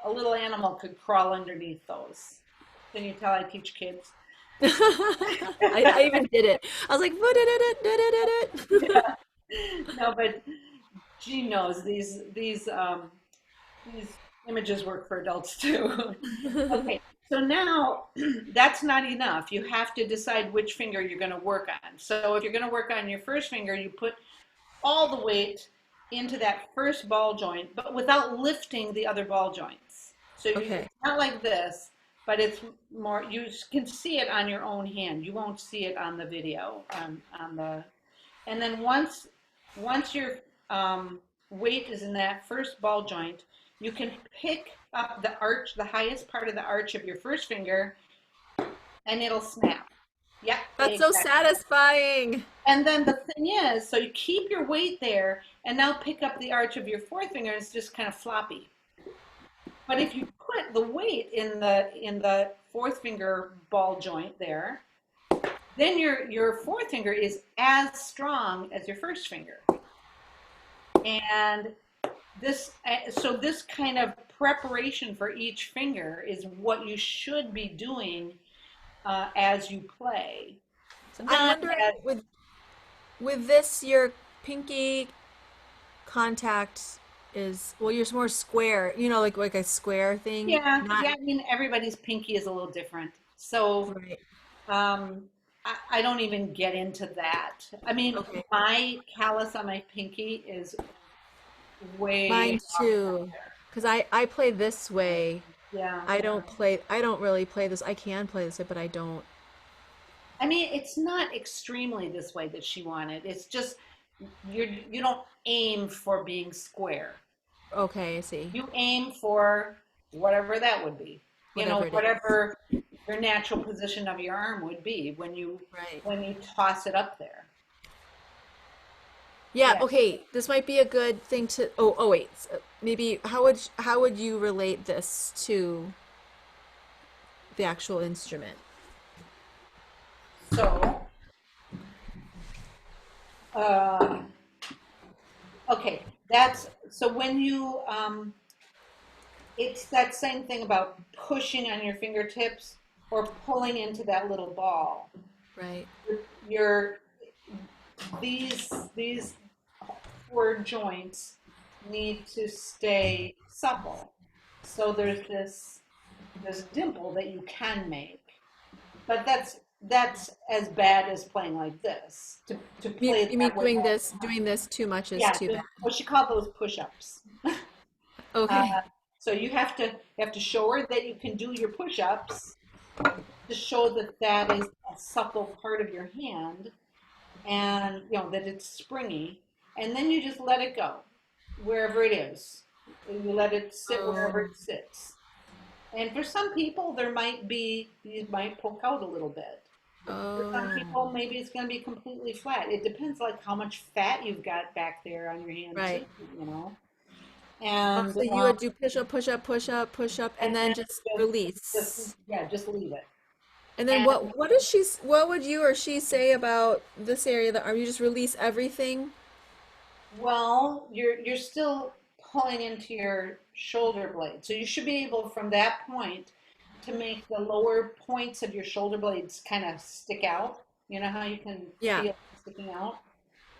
a little animal could crawl underneath those. Can you tell I teach kids? I even did it. I was like, Yeah. No, but Gene knows these images work for adults too. Okay, so now that's not enough. You have to decide which finger you're going to work on. So if you're going to work on your first finger, you put all the weight into that first ball joint, but without lifting the other ball joints. So Okay. it's not like this, but it's more, you can see it on your own hand. You won't see it on the video, on the, and then once your weight is in that first ball joint, you can pick up the arch, the highest part of the arch of your first finger, and it'll snap. Yep, That's so exactly. satisfying. And then the thing is, so you keep your weight there and now pick up the arch of your fourth finger, and it's just kind of floppy. But if you put the weight in the fourth finger ball joint there, then your fourth finger is as strong as your first finger. And so this kind of preparation for each finger is what you should be doing as you play. So I'm Not wondering as, with this, your pinky contact is, well, you're more square, like a square thing, yeah, not yeah. I mean, everybody's pinky is a little different. So right. I don't even get into that. I mean, Okay. my callus on my pinky is way Mine off. too. Because I play this way. Yeah. I don't really play this. I can play this way, but I don't. I mean, it's not extremely this way that she wanted. It's just you don't aim for being square. Okay, I see. You aim for whatever that would be. You know, Whatever it is. whatever your natural position of your arm would be Right. when you toss it up there. Yeah, Yeah. okay. This might be a good thing to wait. Maybe how would you relate this to the actual instrument? So, uh, okay, that's so when you it's that same thing about pushing on your fingertips or pulling into that little ball. Right. Your these four joints need to stay supple. So there's this dimple that you can make, but that's as bad as playing like this. To play You mean that way all the doing time. this too much is Yeah, too bad. well, she called those push-ups. Uh, Okay. so you have to show her that you can do your push-ups to show that that is a supple part of your hand, and you know that it's springy, and then you just let it go wherever it is. You let it sit wherever Oh. it sits. And for some people, there might be you might poke out a little bit. For some Oh. people, maybe it's going to be completely flat. It depends like how much fat you've got back there on your hand too, Right. you know. Oh, And so you would do push up, push up, push up, push up, and and then then just just release. yeah, just leave it. And then And what would you or she say about this area of the arm? You just release everything? well, you're still pulling into your shoulder blade, so you should be able from that point to make the lower points of your shoulder blades kind of stick out. You know how you can Yeah. feel it sticking out?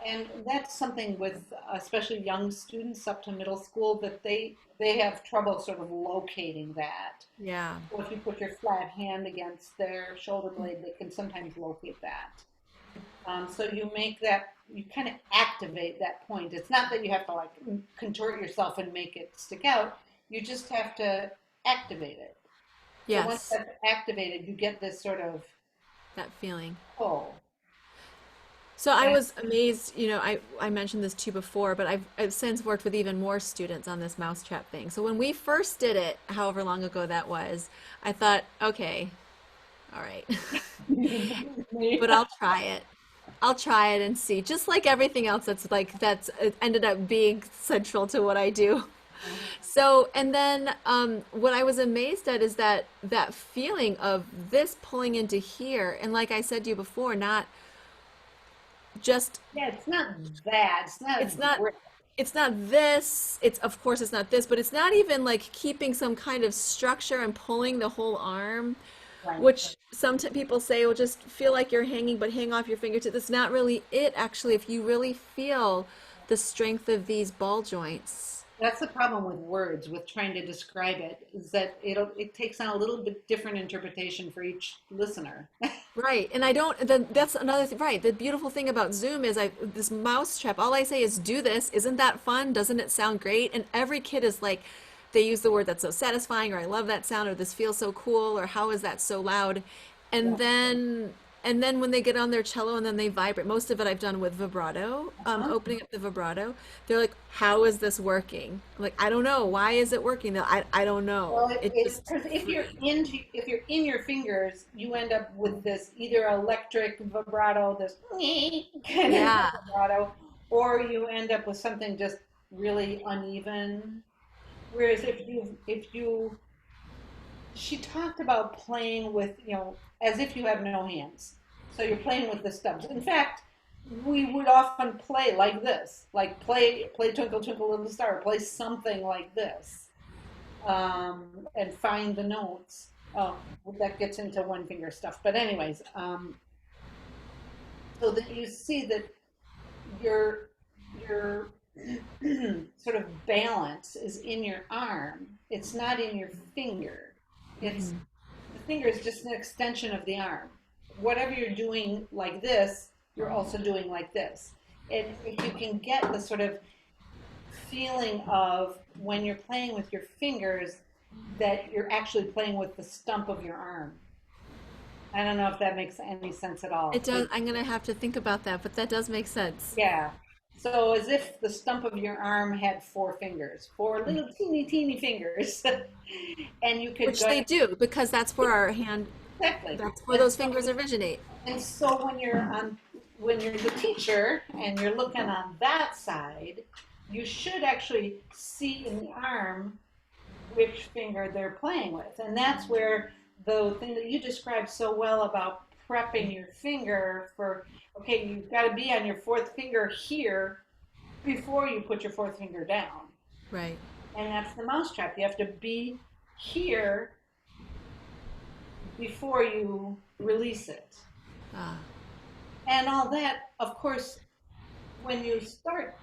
And that's something with especially young students up to middle school that they have trouble sort of locating that. Yeah. So if you put your flat hand against their shoulder blade, they can sometimes locate that. So you make that, you kind of activate that point. It's not that you have to like contort yourself and make it stick out. You just have to activate it. So once Yes. that's activated, you get this sort of That feeling. pull. So I And was amazed, I mentioned this to you before, but I've since worked with even more students on this mousetrap thing. So when we first did it, however long ago that was, I thought, okay, all right. But I'll try it. I'll try it and see. Just like everything else that's it ended up being central to what I do. So, and then what I was amazed at is that feeling of this pulling into here, and like I said to you before, not just yeah, it's not that. It's not a it's not grip. it's not this, it's of course it's not this, but it's not even like keeping some kind of structure and pulling the whole arm. Right. which some people say will just feel like you're hanging, but hang off your fingertips. That's not really it, actually, if you really feel the strength of these ball joints. That's the problem with words, with trying to describe it, is that it takes on a little bit different interpretation for each listener. Right. And I don't, that's another thing, right. The beautiful thing about Zoom is this mouse trap, all I say is do this. Isn't that fun? Doesn't it sound great? And every kid is like, they use the word that's so satisfying, or I love that sound, or this feels so cool, or how is that so loud? Yeah. And then, and then when they get on their cello and then they vibrate, most of it I've done with vibrato, Uh-huh. opening up the vibrato. They're like, how is this working? I'm like, I don't know. Why is it working? I don't know. Well, It it just because free. if you're in your fingers, you end up with this either electric vibrato, this kind of Yeah. vibrato, or you end up with something just really uneven. Whereas if you she talked about playing with, as if you have no hands. So you're playing with the stubs. In fact, we would often play like this, like play Twinkle Twinkle Little Star, play something like this, and find the notes. Oh, well, that gets into one finger stuff. But anyways, so that you see that your sort of balance is in your arm. It's not in your finger. It's Mhm. The finger is just an extension of the arm. Whatever you're doing like this, you're also doing like this. And if you can get the sort of feeling of when you're playing with your fingers, that you're actually playing with the stump of your arm. I don't know if that makes any sense at It all. does. I'm gonna have to think about that, but that does make sense. Yeah. So as if the stump of your arm had four fingers, four little teeny teeny fingers, and you could Which go they do because that's where our hand, exactly. that's where And those so fingers originate. when you're the teacher and you're looking on that side, you should actually see in the arm which finger they're playing with. And that's where the thing that you described so well about prepping your finger for, okay, you've got to be on your fourth finger here before you put your fourth finger down. Right. And that's the mousetrap. You have to be here before you release it. Ah, And all that, of course, when you start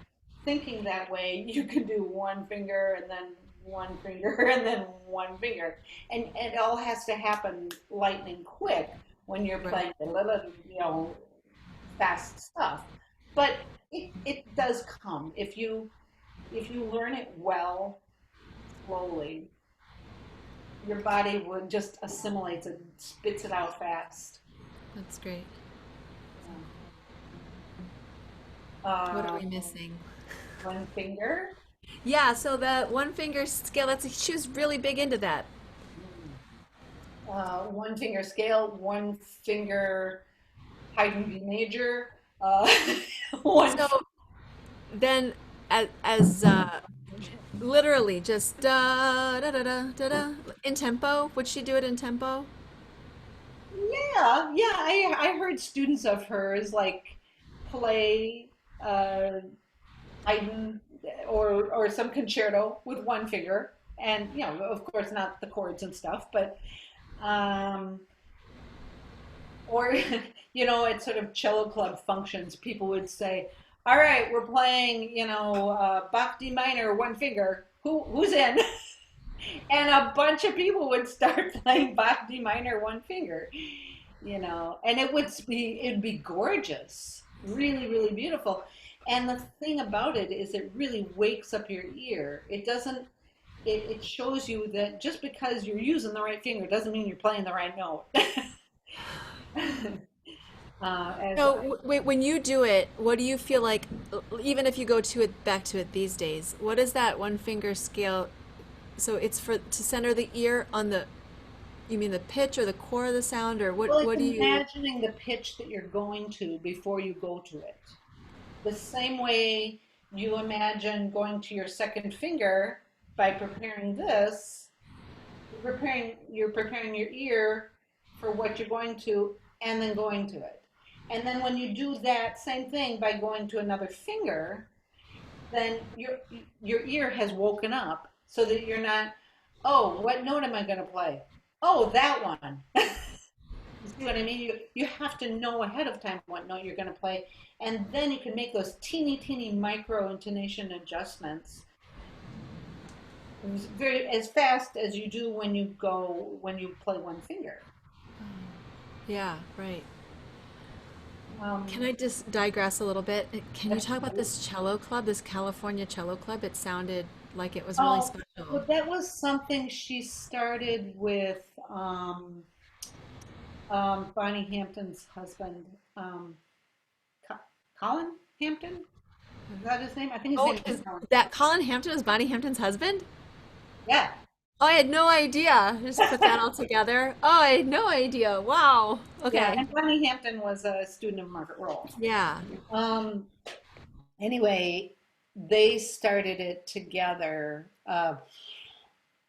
thinking that way, you can do one finger and then one finger and then one finger. And it all has to happen lightning quick when you're right. playing a little, fast stuff. But it does come if you learn it well, slowly, your body would just assimilates it, spits it out fast. That's great. What are Uh, we missing? one finger. Yeah, so the one finger scale, she was really big into that. One finger scale, one finger heightened B major, one. So then as literally just da da da da da da in tempo, would she do it in tempo? Yeah, yeah. I heard students of hers like play uh, Haydn or some concerto with one finger, and of course, not the chords and stuff, but um, or at sort of cello club functions, people would say, "All right, we're playing, Bach D minor, one finger. Who's in?" And a bunch of people would start playing Bach D minor, one finger, and it'd be gorgeous, really, really beautiful. And the thing about it is, it really wakes up your ear. It doesn't. It shows you that just because you're using the right finger doesn't mean you're playing the right note. As So when you do it, what do you feel like, even if you go to it back to it these days, what is that one finger scale? So it's for to center the ear on the, you mean the pitch or the core of the sound, or Well, it's what do you? imagining the pitch that you're going to before you go to it. The same way you imagine going to your second finger by preparing this, you're preparing your ear for what you're going to and then going to it. And then when you do that same thing by going to another finger, then your ear has woken up so that you're not, oh, what note am I going to play? Oh, that one. see what I mean? You have to know ahead of time what note you're going to play, and then you can make those teeny micro intonation adjustments very as fast as you do when you play one finger. Yeah, right. Can Um, I just digress a little bit? Can you talk about definitely. this cello club, this California cello club? It sounded like it was really Oh, special. well, that was something she started with Bonnie Hampton's husband, um, Co- Colin Hampton. Is that his name? I think his Oh, name is is Colin. that Colin Hampton was Bonnie Hampton's husband? Yeah. Oh, I had no idea. Just put that all together. Oh, I had no idea. Wow. Yeah, Okay. and Bonnie Hampton was a student of Margaret Rowell. Yeah. Um, anyway, they started it together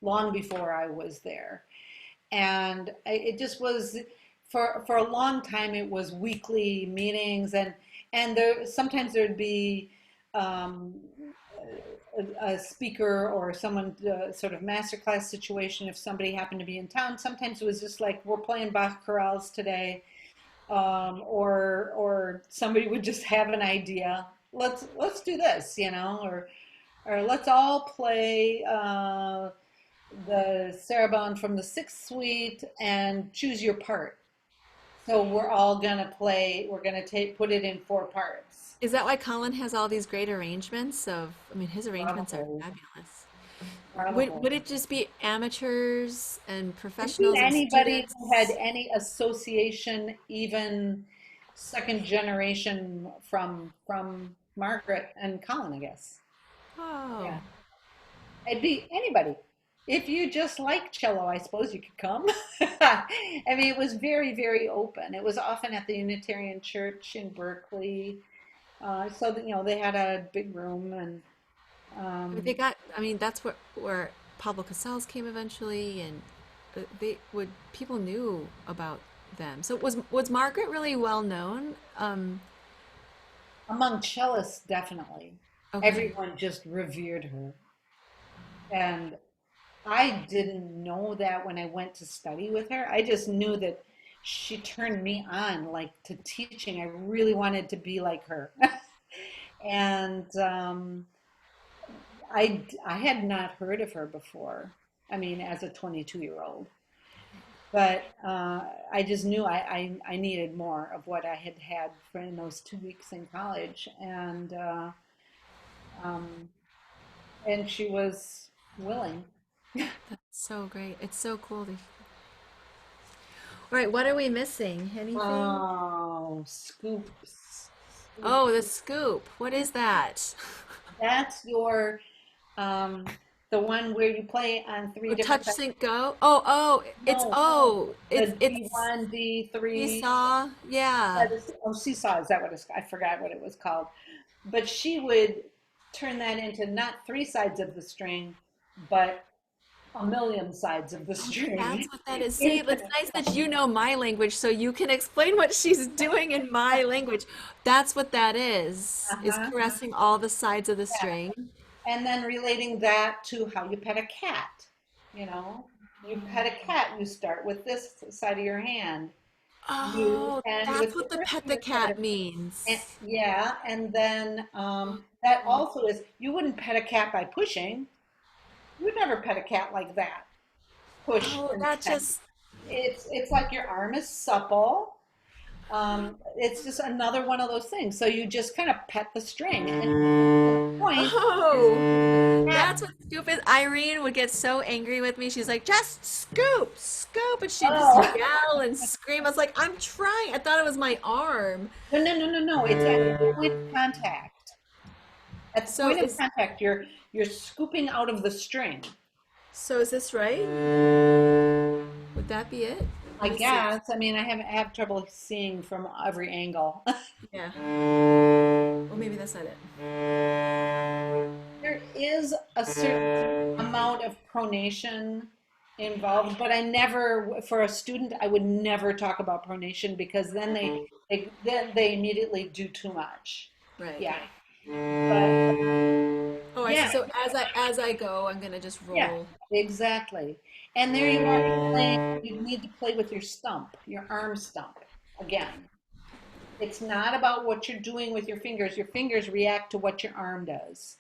long before I was there. And it just was for a long time it was weekly meetings, and there sometimes there'd be um, a speaker or someone sort of masterclass situation if somebody happened to be in town. Sometimes it was just like we're playing Bach chorales today, or somebody would just have an idea. Let's do this, or let's all play the Sarabande from the Sixth Suite and choose your part. So we're all gonna play. We're gonna put it in four parts. Is that why Colin has all these great arrangements of, I mean, his arrangements are Probably, fabulous. probably. Would it just be amateurs and It'd be professionals and anybody who had students? any association, even second generation from Margaret and Colin, I guess. Oh, Yeah, it'd be anybody. If you just like cello, I suppose you could come. I mean, it was very open. It was often at the Unitarian Church in Berkeley. So that, they had a big room and I mean, they um, got, I mean, that's where Pablo Casals came eventually, and they would, people knew about them. So was Margaret really well known? among cellists, definitely. Okay. Everyone just revered her. And I didn't know that when I went to study with her. I just knew that she turned me on like to teaching. I really wanted to be like her. And I had not heard of her before. I mean, as a 22-year-old. But I just knew I needed more of what I had had for in those 2 weeks in college, um, and she was willing. That's so great. It's so cool to. All right, what are we missing? Anything? Oh, scoops. Oh, the scoop. What is that? That's your um, the one where you play on three Oh, different touch sides. sync go. Oh, it's No, no, oh, the it's D1, D3. seesaw. Yeah. Oh, seesaw, is that what it's, I forgot what it was called. But she would turn that into not three sides of the string, but a million sides of the Oh, that's string. what that is. See, it's Infinite nice that sides. you know my language, so you can explain what she's doing in my language. That's what that is Uh-huh. caressing all the sides of the Yeah. string. And then relating that to how you pet a cat. You know, you pet a cat, you start with this side of your hand. You Oh, end that's with the what the pet the earthier side cat of and, means. yeah, and then that also is you wouldn't pet a cat by pushing. You would never pet a cat like that. Push Oh, and that pet. just It's like your arm is supple. It's just another one of those things. So you just kind of pet the string, and the point is Oh, cat. that's what scoop is. Irene would get so angry with me. She's like, just scoop, scoop. And she'd just Oh, yell and scream. I was like, I'm trying. I thought it was my arm. no. It's at the point of contact. At the So point of is contact, you're scooping out of the string. so is this right? Would that be it? I Let me see. guess. I mean, I have trouble seeing from every angle. Yeah. Well, maybe that's not it. There is a certain amount of pronation involved, but I never, for a student, I would never talk about pronation because then they immediately do too much. Right. Yeah, but Oh, I see. Yeah, So as I go, I'm gonna just yeah, roll. exactly. And there you are playing, you need to play with your stump, your arm stump again. It's not about what you're doing with your fingers. Your fingers react to what your arm does.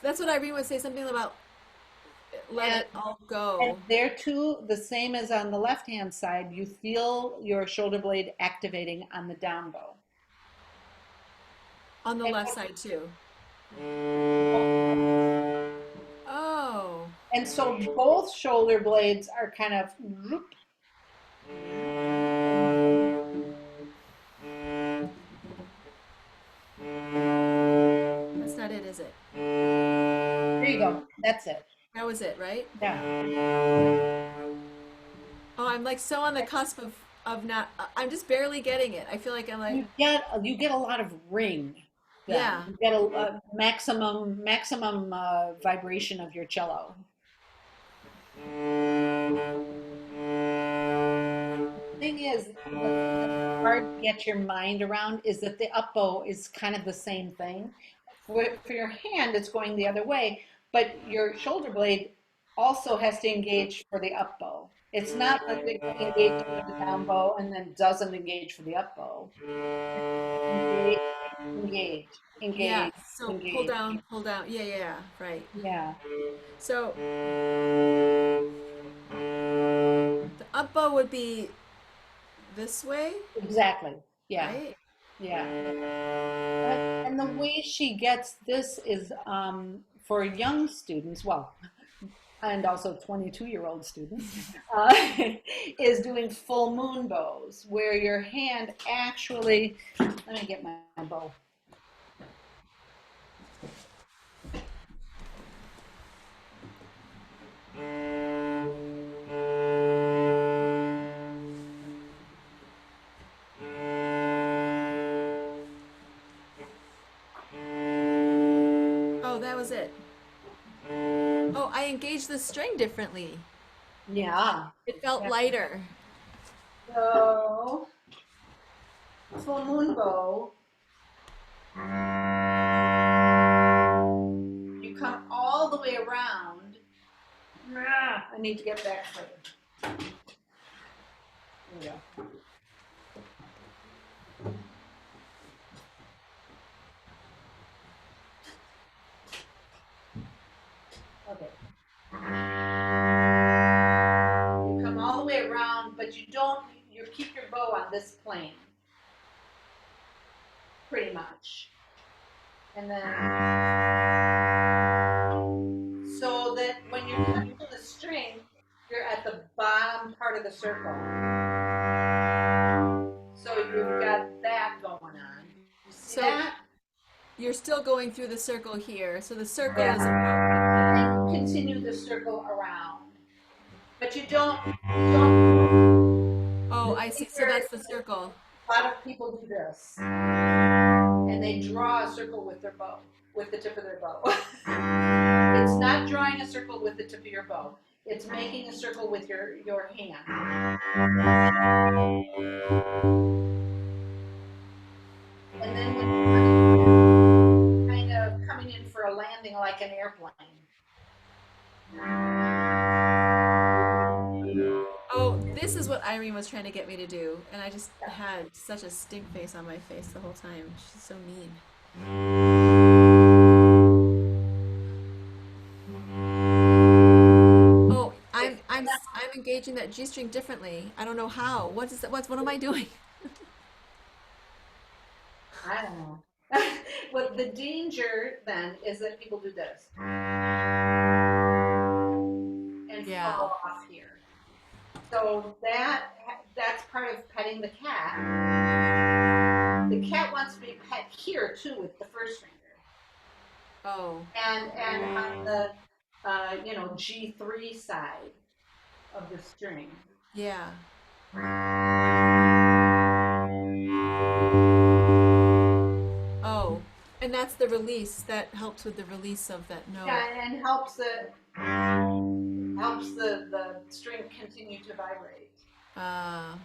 That's what Irene would say, something about let And it all and go there too, the same as on the left-hand side, you feel your shoulder blade activating on the down bow. on the And, left side too. Oh, and so both shoulder blades are kind of, that's not it, is it? there you go. That's it. That was it, right? Yeah. Oh, I'm like so on the cusp of not. I'm just barely getting it. I feel like I'm like, You get a lot of ring then. yeah, You get a maximum vibration of your cello. Thing is, the thing that's hard to get your mind around is that the up bow is kind of the same thing. For your hand, it's going the other way, but your shoulder blade also has to engage for the up bow. It's not like it engages for the down bow and then doesn't engage for the up bow. Engage, engage, yeah. engage, So pull engage. down, pull down. Yeah, yeah, yeah, right. Yeah, So the up bow would be this way, exactly. Yeah, right? yeah. And the way she gets this is for young students, well, and also 22-year-old students, uh, is doing full moon bows, where your hand actually, let me get my bow. Oh, that was it. Oh, I engaged the string differently. Yeah. It felt Yeah. lighter. So, full moon bow, you come all the way around. I need to get back further. There we go. Okay. You come all the way around, but you don't, you keep your bow on this plane, pretty much. And then, so that when you're touching the string, you're at the bottom part of the circle. So you've got that going on. You see So that? you're still going through the circle here. So the circle Yeah. is about. And then you continue the circle around. But you don't, Oh, the I see. So finger, that's the circle. a lot of people do this. And they draw a circle with their bow, with the tip of their bow. It's not drawing a circle with the tip of your bow. It's making a circle with your hand. And then when you're kind of coming in for a landing like an airplane. Oh, this is what Irene was trying to get me to do, and I just had such a stink face on my face the whole time. She's so mean. Oh, I'm engaging that G string differently. I don't know how. What is that? What am I doing? I don't know. Well, the danger then is that people do this and Yeah. fall off here. So that's part of petting the cat. The cat wants to be pet here too with the first finger, Oh, and on the G3 side of the string. yeah. Oh, and that's the release. That helps with the release of that note. Yeah, and helps the string continue to vibrate. Uh,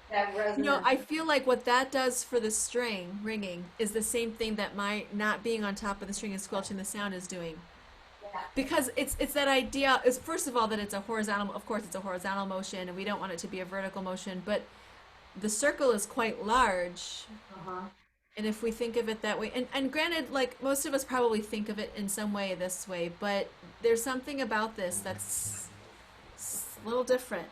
that You know, resonance. I feel like what that does for the string ringing is the same thing that my not being on top of the string and squelching the sound is doing. Yeah, Because it's that idea is first of all that it's a horizontal, of course it's a horizontal motion and we don't want it to be a vertical motion, but the circle is quite large. uh-huh. And if we think of it that way, and granted, like most of us probably think of it in some way this way, but there's something about this that's a little different.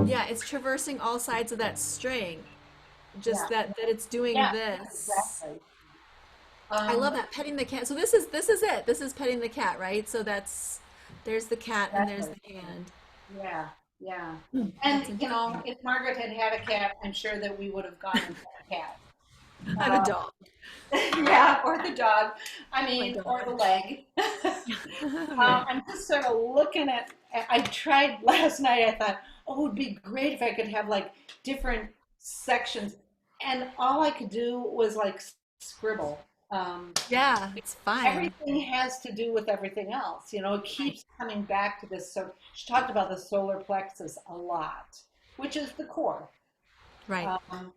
Yeah, it's traversing all sides of that string. Just Yeah, that it's doing yeah, this. exactly. I love Um, that petting the cat. So this is it. This is petting the cat, right? So that's there's the cat and there's exactly. the hand. Yeah, yeah. That's And interesting. if Margaret had had a cat, I'm sure that we would have gone and had a cat. I have a dog. Yeah, or the dog. I My mean, or dog. the leg. Right. I'm just sort of looking at. I tried last night. I thought, oh, it would be great if I could have like different sections, and all I could do was like scribble. Um, Yeah, it's fine. Everything has to do with everything else. It Right. keeps coming back to this. So she talked about the solar plexus a lot, which is the core. Right. Um,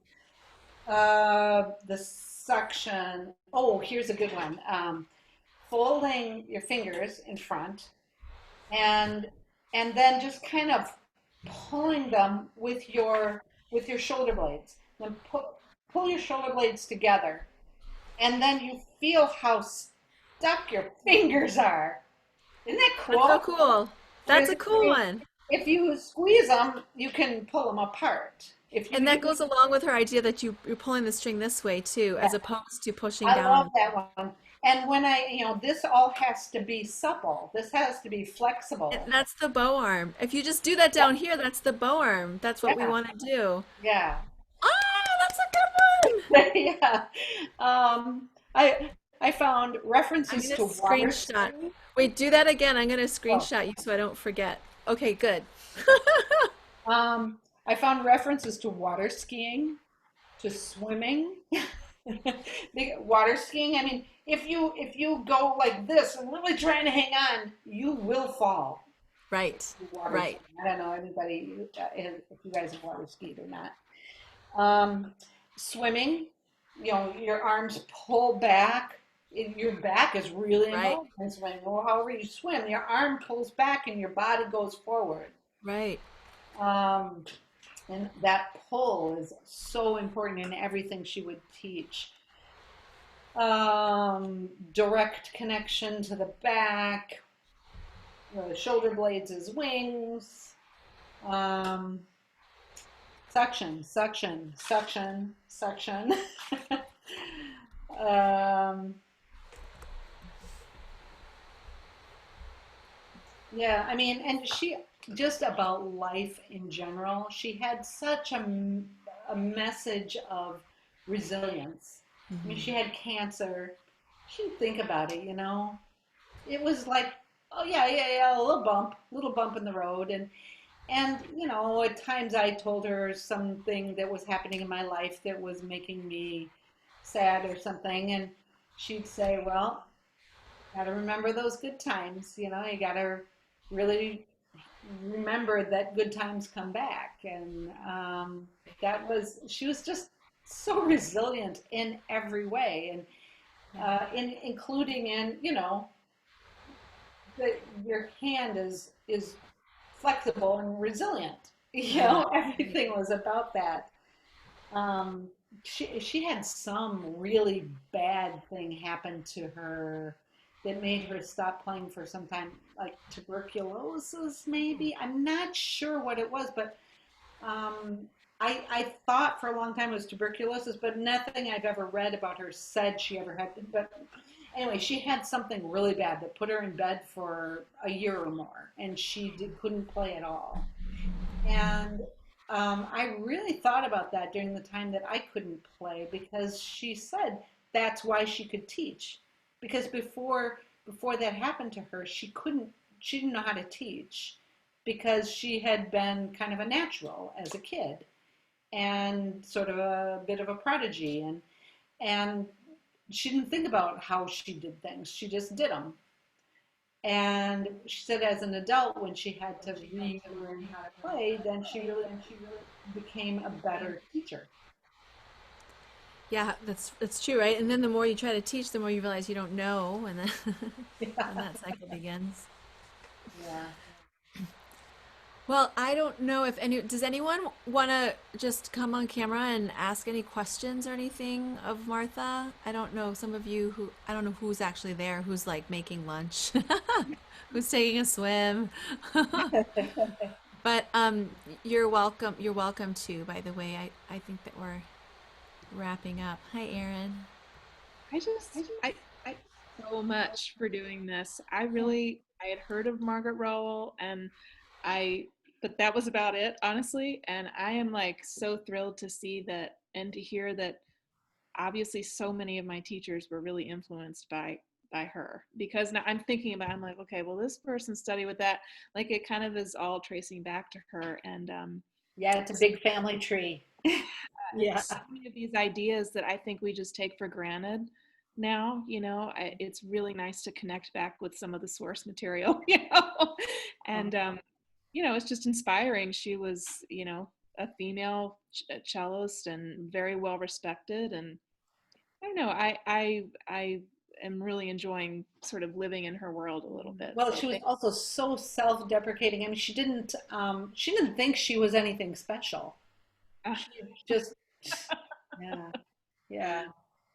the suction. Oh, here's a good one. Folding your fingers in front and then just kind of pulling them with your shoulder blades. Then pull your shoulder blades together, and then you feel how stuck your fingers are. Isn't that That's so cool? cool. That's Whereas a cool one. if you squeeze them, you can pull them apart. If you And that use, goes along with her idea that you're pulling the string this way too, yeah, as opposed to pushing I down on love the that one. And when this all has to be supple. This has to be and flexible. that's the bow arm. If you just do that Yeah, down here, that's the bow arm. That's what we yeah, want to do. yeah. Ah, that's a good one. Yeah. I found I'm references gonna to water screenshot. skiing. Wait, do that again. I'm gonna Oh, screenshot you so I don't forget. Okay, good. um, I found references to water skiing, to swimming. Water skiing. I mean, if you go like this and really trying to hang on, you will fall. Right, Water right, skiing. I don't know anybody if you guys have water skied or not. Um, Swimming, your arms pull back. Your back is really right, involved in swimming. Or however you swim, your arm pulls back and your body goes forward. right. Um, and that pull is so important in everything she would teach. Direct connection to the back, the shoulder blades as wings. Um, Suction, suction, suction, suction. um, yeah, I mean, and she just about life in general, she had such a message of resilience. I mean, she had cancer. She didn't think about it. It was like, oh yeah, yeah, yeah, a little bump in the road, and at times I told her something that was happening in my life that was making me sad or something, and she'd say, "Well, got to remember those good times. You got to really remember that good times come back." And she was just so resilient in every way, and including in that your hand is flexible and resilient. Right, right. Everything was about that. Um, she had some really bad thing happen to her that made her stop playing for some time, like tuberculosis, maybe. I'm not sure what it was, but um, I thought for a long time it was tuberculosis, but nothing I've ever read about her said she ever had. But anyway, she had something really bad that put her in bed for a year or more, and couldn't play at all. And I really thought about that during the time that I couldn't play because she said that's why she could teach. Because before that happened to her, she didn't know how to teach because she had been kind of a natural as a kid and sort of a bit of a prodigy, and she didn't think about how she did things. She just did them. And she said as an adult, when she had to relearn how to play, then she really became a better teacher. Yeah, that's true, right? And then the more you try to teach, the more you realize you don't know, and then then Yeah. that cycle begins. Yeah. Well, I don't know if any, does anyone want to just come on camera and ask any questions or anything of Martha? I don't know, some of you who, I don't know who's actually there, who's like making lunch, who's taking a swim. But you're welcome to, by the way. I think that we're wrapping up. Hi, Erin. I thank you so much for doing this. I had heard of Margaret Rowell and I, but that was about it, honestly. And I am like so thrilled to see that and to hear that obviously so many of my teachers were really influenced by her because now I'm thinking about I'm like okay well this person studied with that like it kind of is all tracing back to her and Yeah, it's a big family tree. and Yeah. so many of these ideas that I think we just take for granted now, it's really nice to connect back with some of the source material, and it's just inspiring. She was, a female cellist and very well respected, and I don't know, I am really enjoying sort of living in her world a little bit. Well, So she was thank also so self-deprecating. I mean, she didn't think she was anything special. you. She just, yeah, yeah.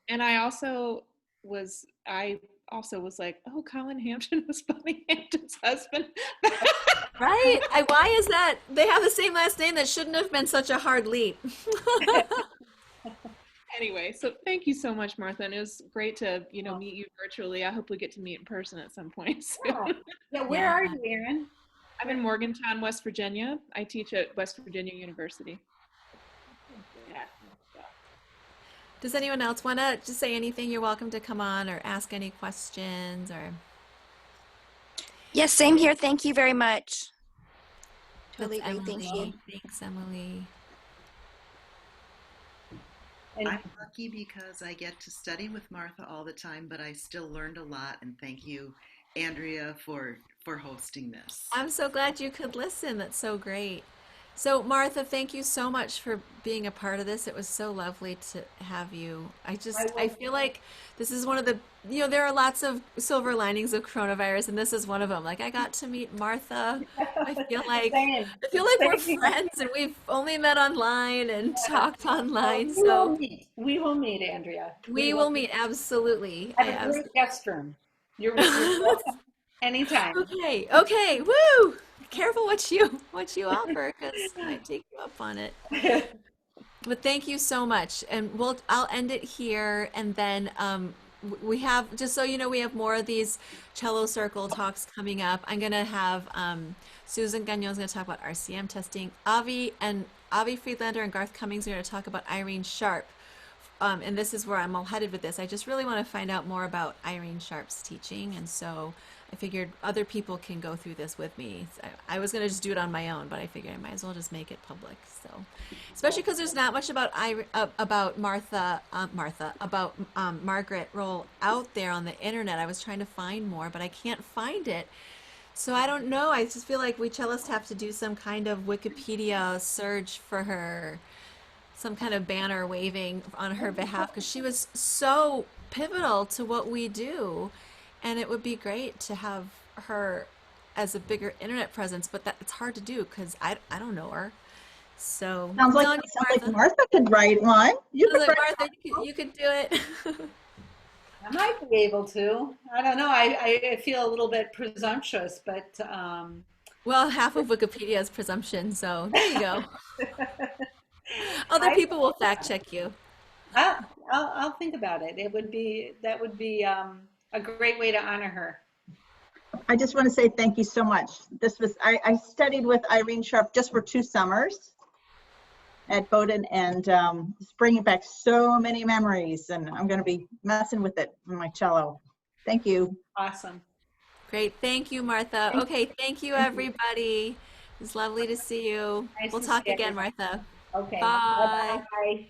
And I also was like, oh, Colin Hampton was Bonnie Hampton's husband. Right? Why is that? They have the same last name. That shouldn't have been such a hard leap. Anyway, so thank you so much, Martha. And it was great to, Oh, meet you virtually. I hope we get to meet in person at some point soon. yeah. Yeah, where Yeah. are you, Erin? I'm in Morgantown, West Virginia. I teach at West Virginia University. Yeah. So. Does anyone else want to just say anything? You're welcome to come on or ask any questions or Yes, same here. Thank you very much. that's Totally agree. Thank you. Emily. Thanks, Emily. And I'm lucky because I get to study with Martha all the time, but I still learned a lot. And thank you, Andrea, for hosting this. I'm so glad you could listen. That's so great. So, Martha, thank you so much for being a part of this. It was so lovely to have you. I I will, feel like this is one of the, there are lots of silver linings of coronavirus, and this is one of them. Like, I got to meet Martha. I feel like, same, I feel like we're same. friends, and we've only met online and talked Well, online. we will So, meet. We will meet, Andrea. We we will will meet. Absolutely. I have a great absolutely. guest room. You're welcome anytime. Okay, okay, woo! Careful what you offer, because I might take you up on it. But thank you so much, and I'll end it here, and then we have, just so you know, we have more of these cello circle talks coming up. I'm gonna have Susan Gagnon's gonna talk about RCM testing. Avi Friedlander and Garth Cummings are gonna talk about Irene Sharp. And this is where I'm all headed with this. I just really want to find out more about Irene Sharp's teaching, and so I figured other people can go through this with me. I was going to just do it on my own, but I figured I might as well just make it public. So, especially because there's not much about Margaret Rowell out there on the internet. I was trying to find more, but I can't find it. So I don't know. I just feel like we cellists have to do some kind of Wikipedia search for her, some kind of banner waving on her behalf, because she was so pivotal to what we do, and it would be great to have her as a bigger internet presence, but that it's hard to do because I don't know her. So Sounds I'm like telling you, sounds like Martha. Martha could write one. You I was could like, write Martha, you could do it. I might be able to. I don't know. I feel a little bit presumptuous, but Well, half of Wikipedia is presumption, so there you go. Other I, people will fact check you. I'll think about it. That would be a great way to honor her. I just want to say thank you so much. I studied with Irene Sharp just for 2 summers at Bowdoin, and it's bringing back so many memories, and I'm going to be messing with it on my cello. Thank you. Awesome. Great. Thank you, Martha. Okay. Thank you, Thank you. everybody. It was lovely to see you. Nice We'll to talk see again, everyone. Martha. Okay. Bye Bye. bye.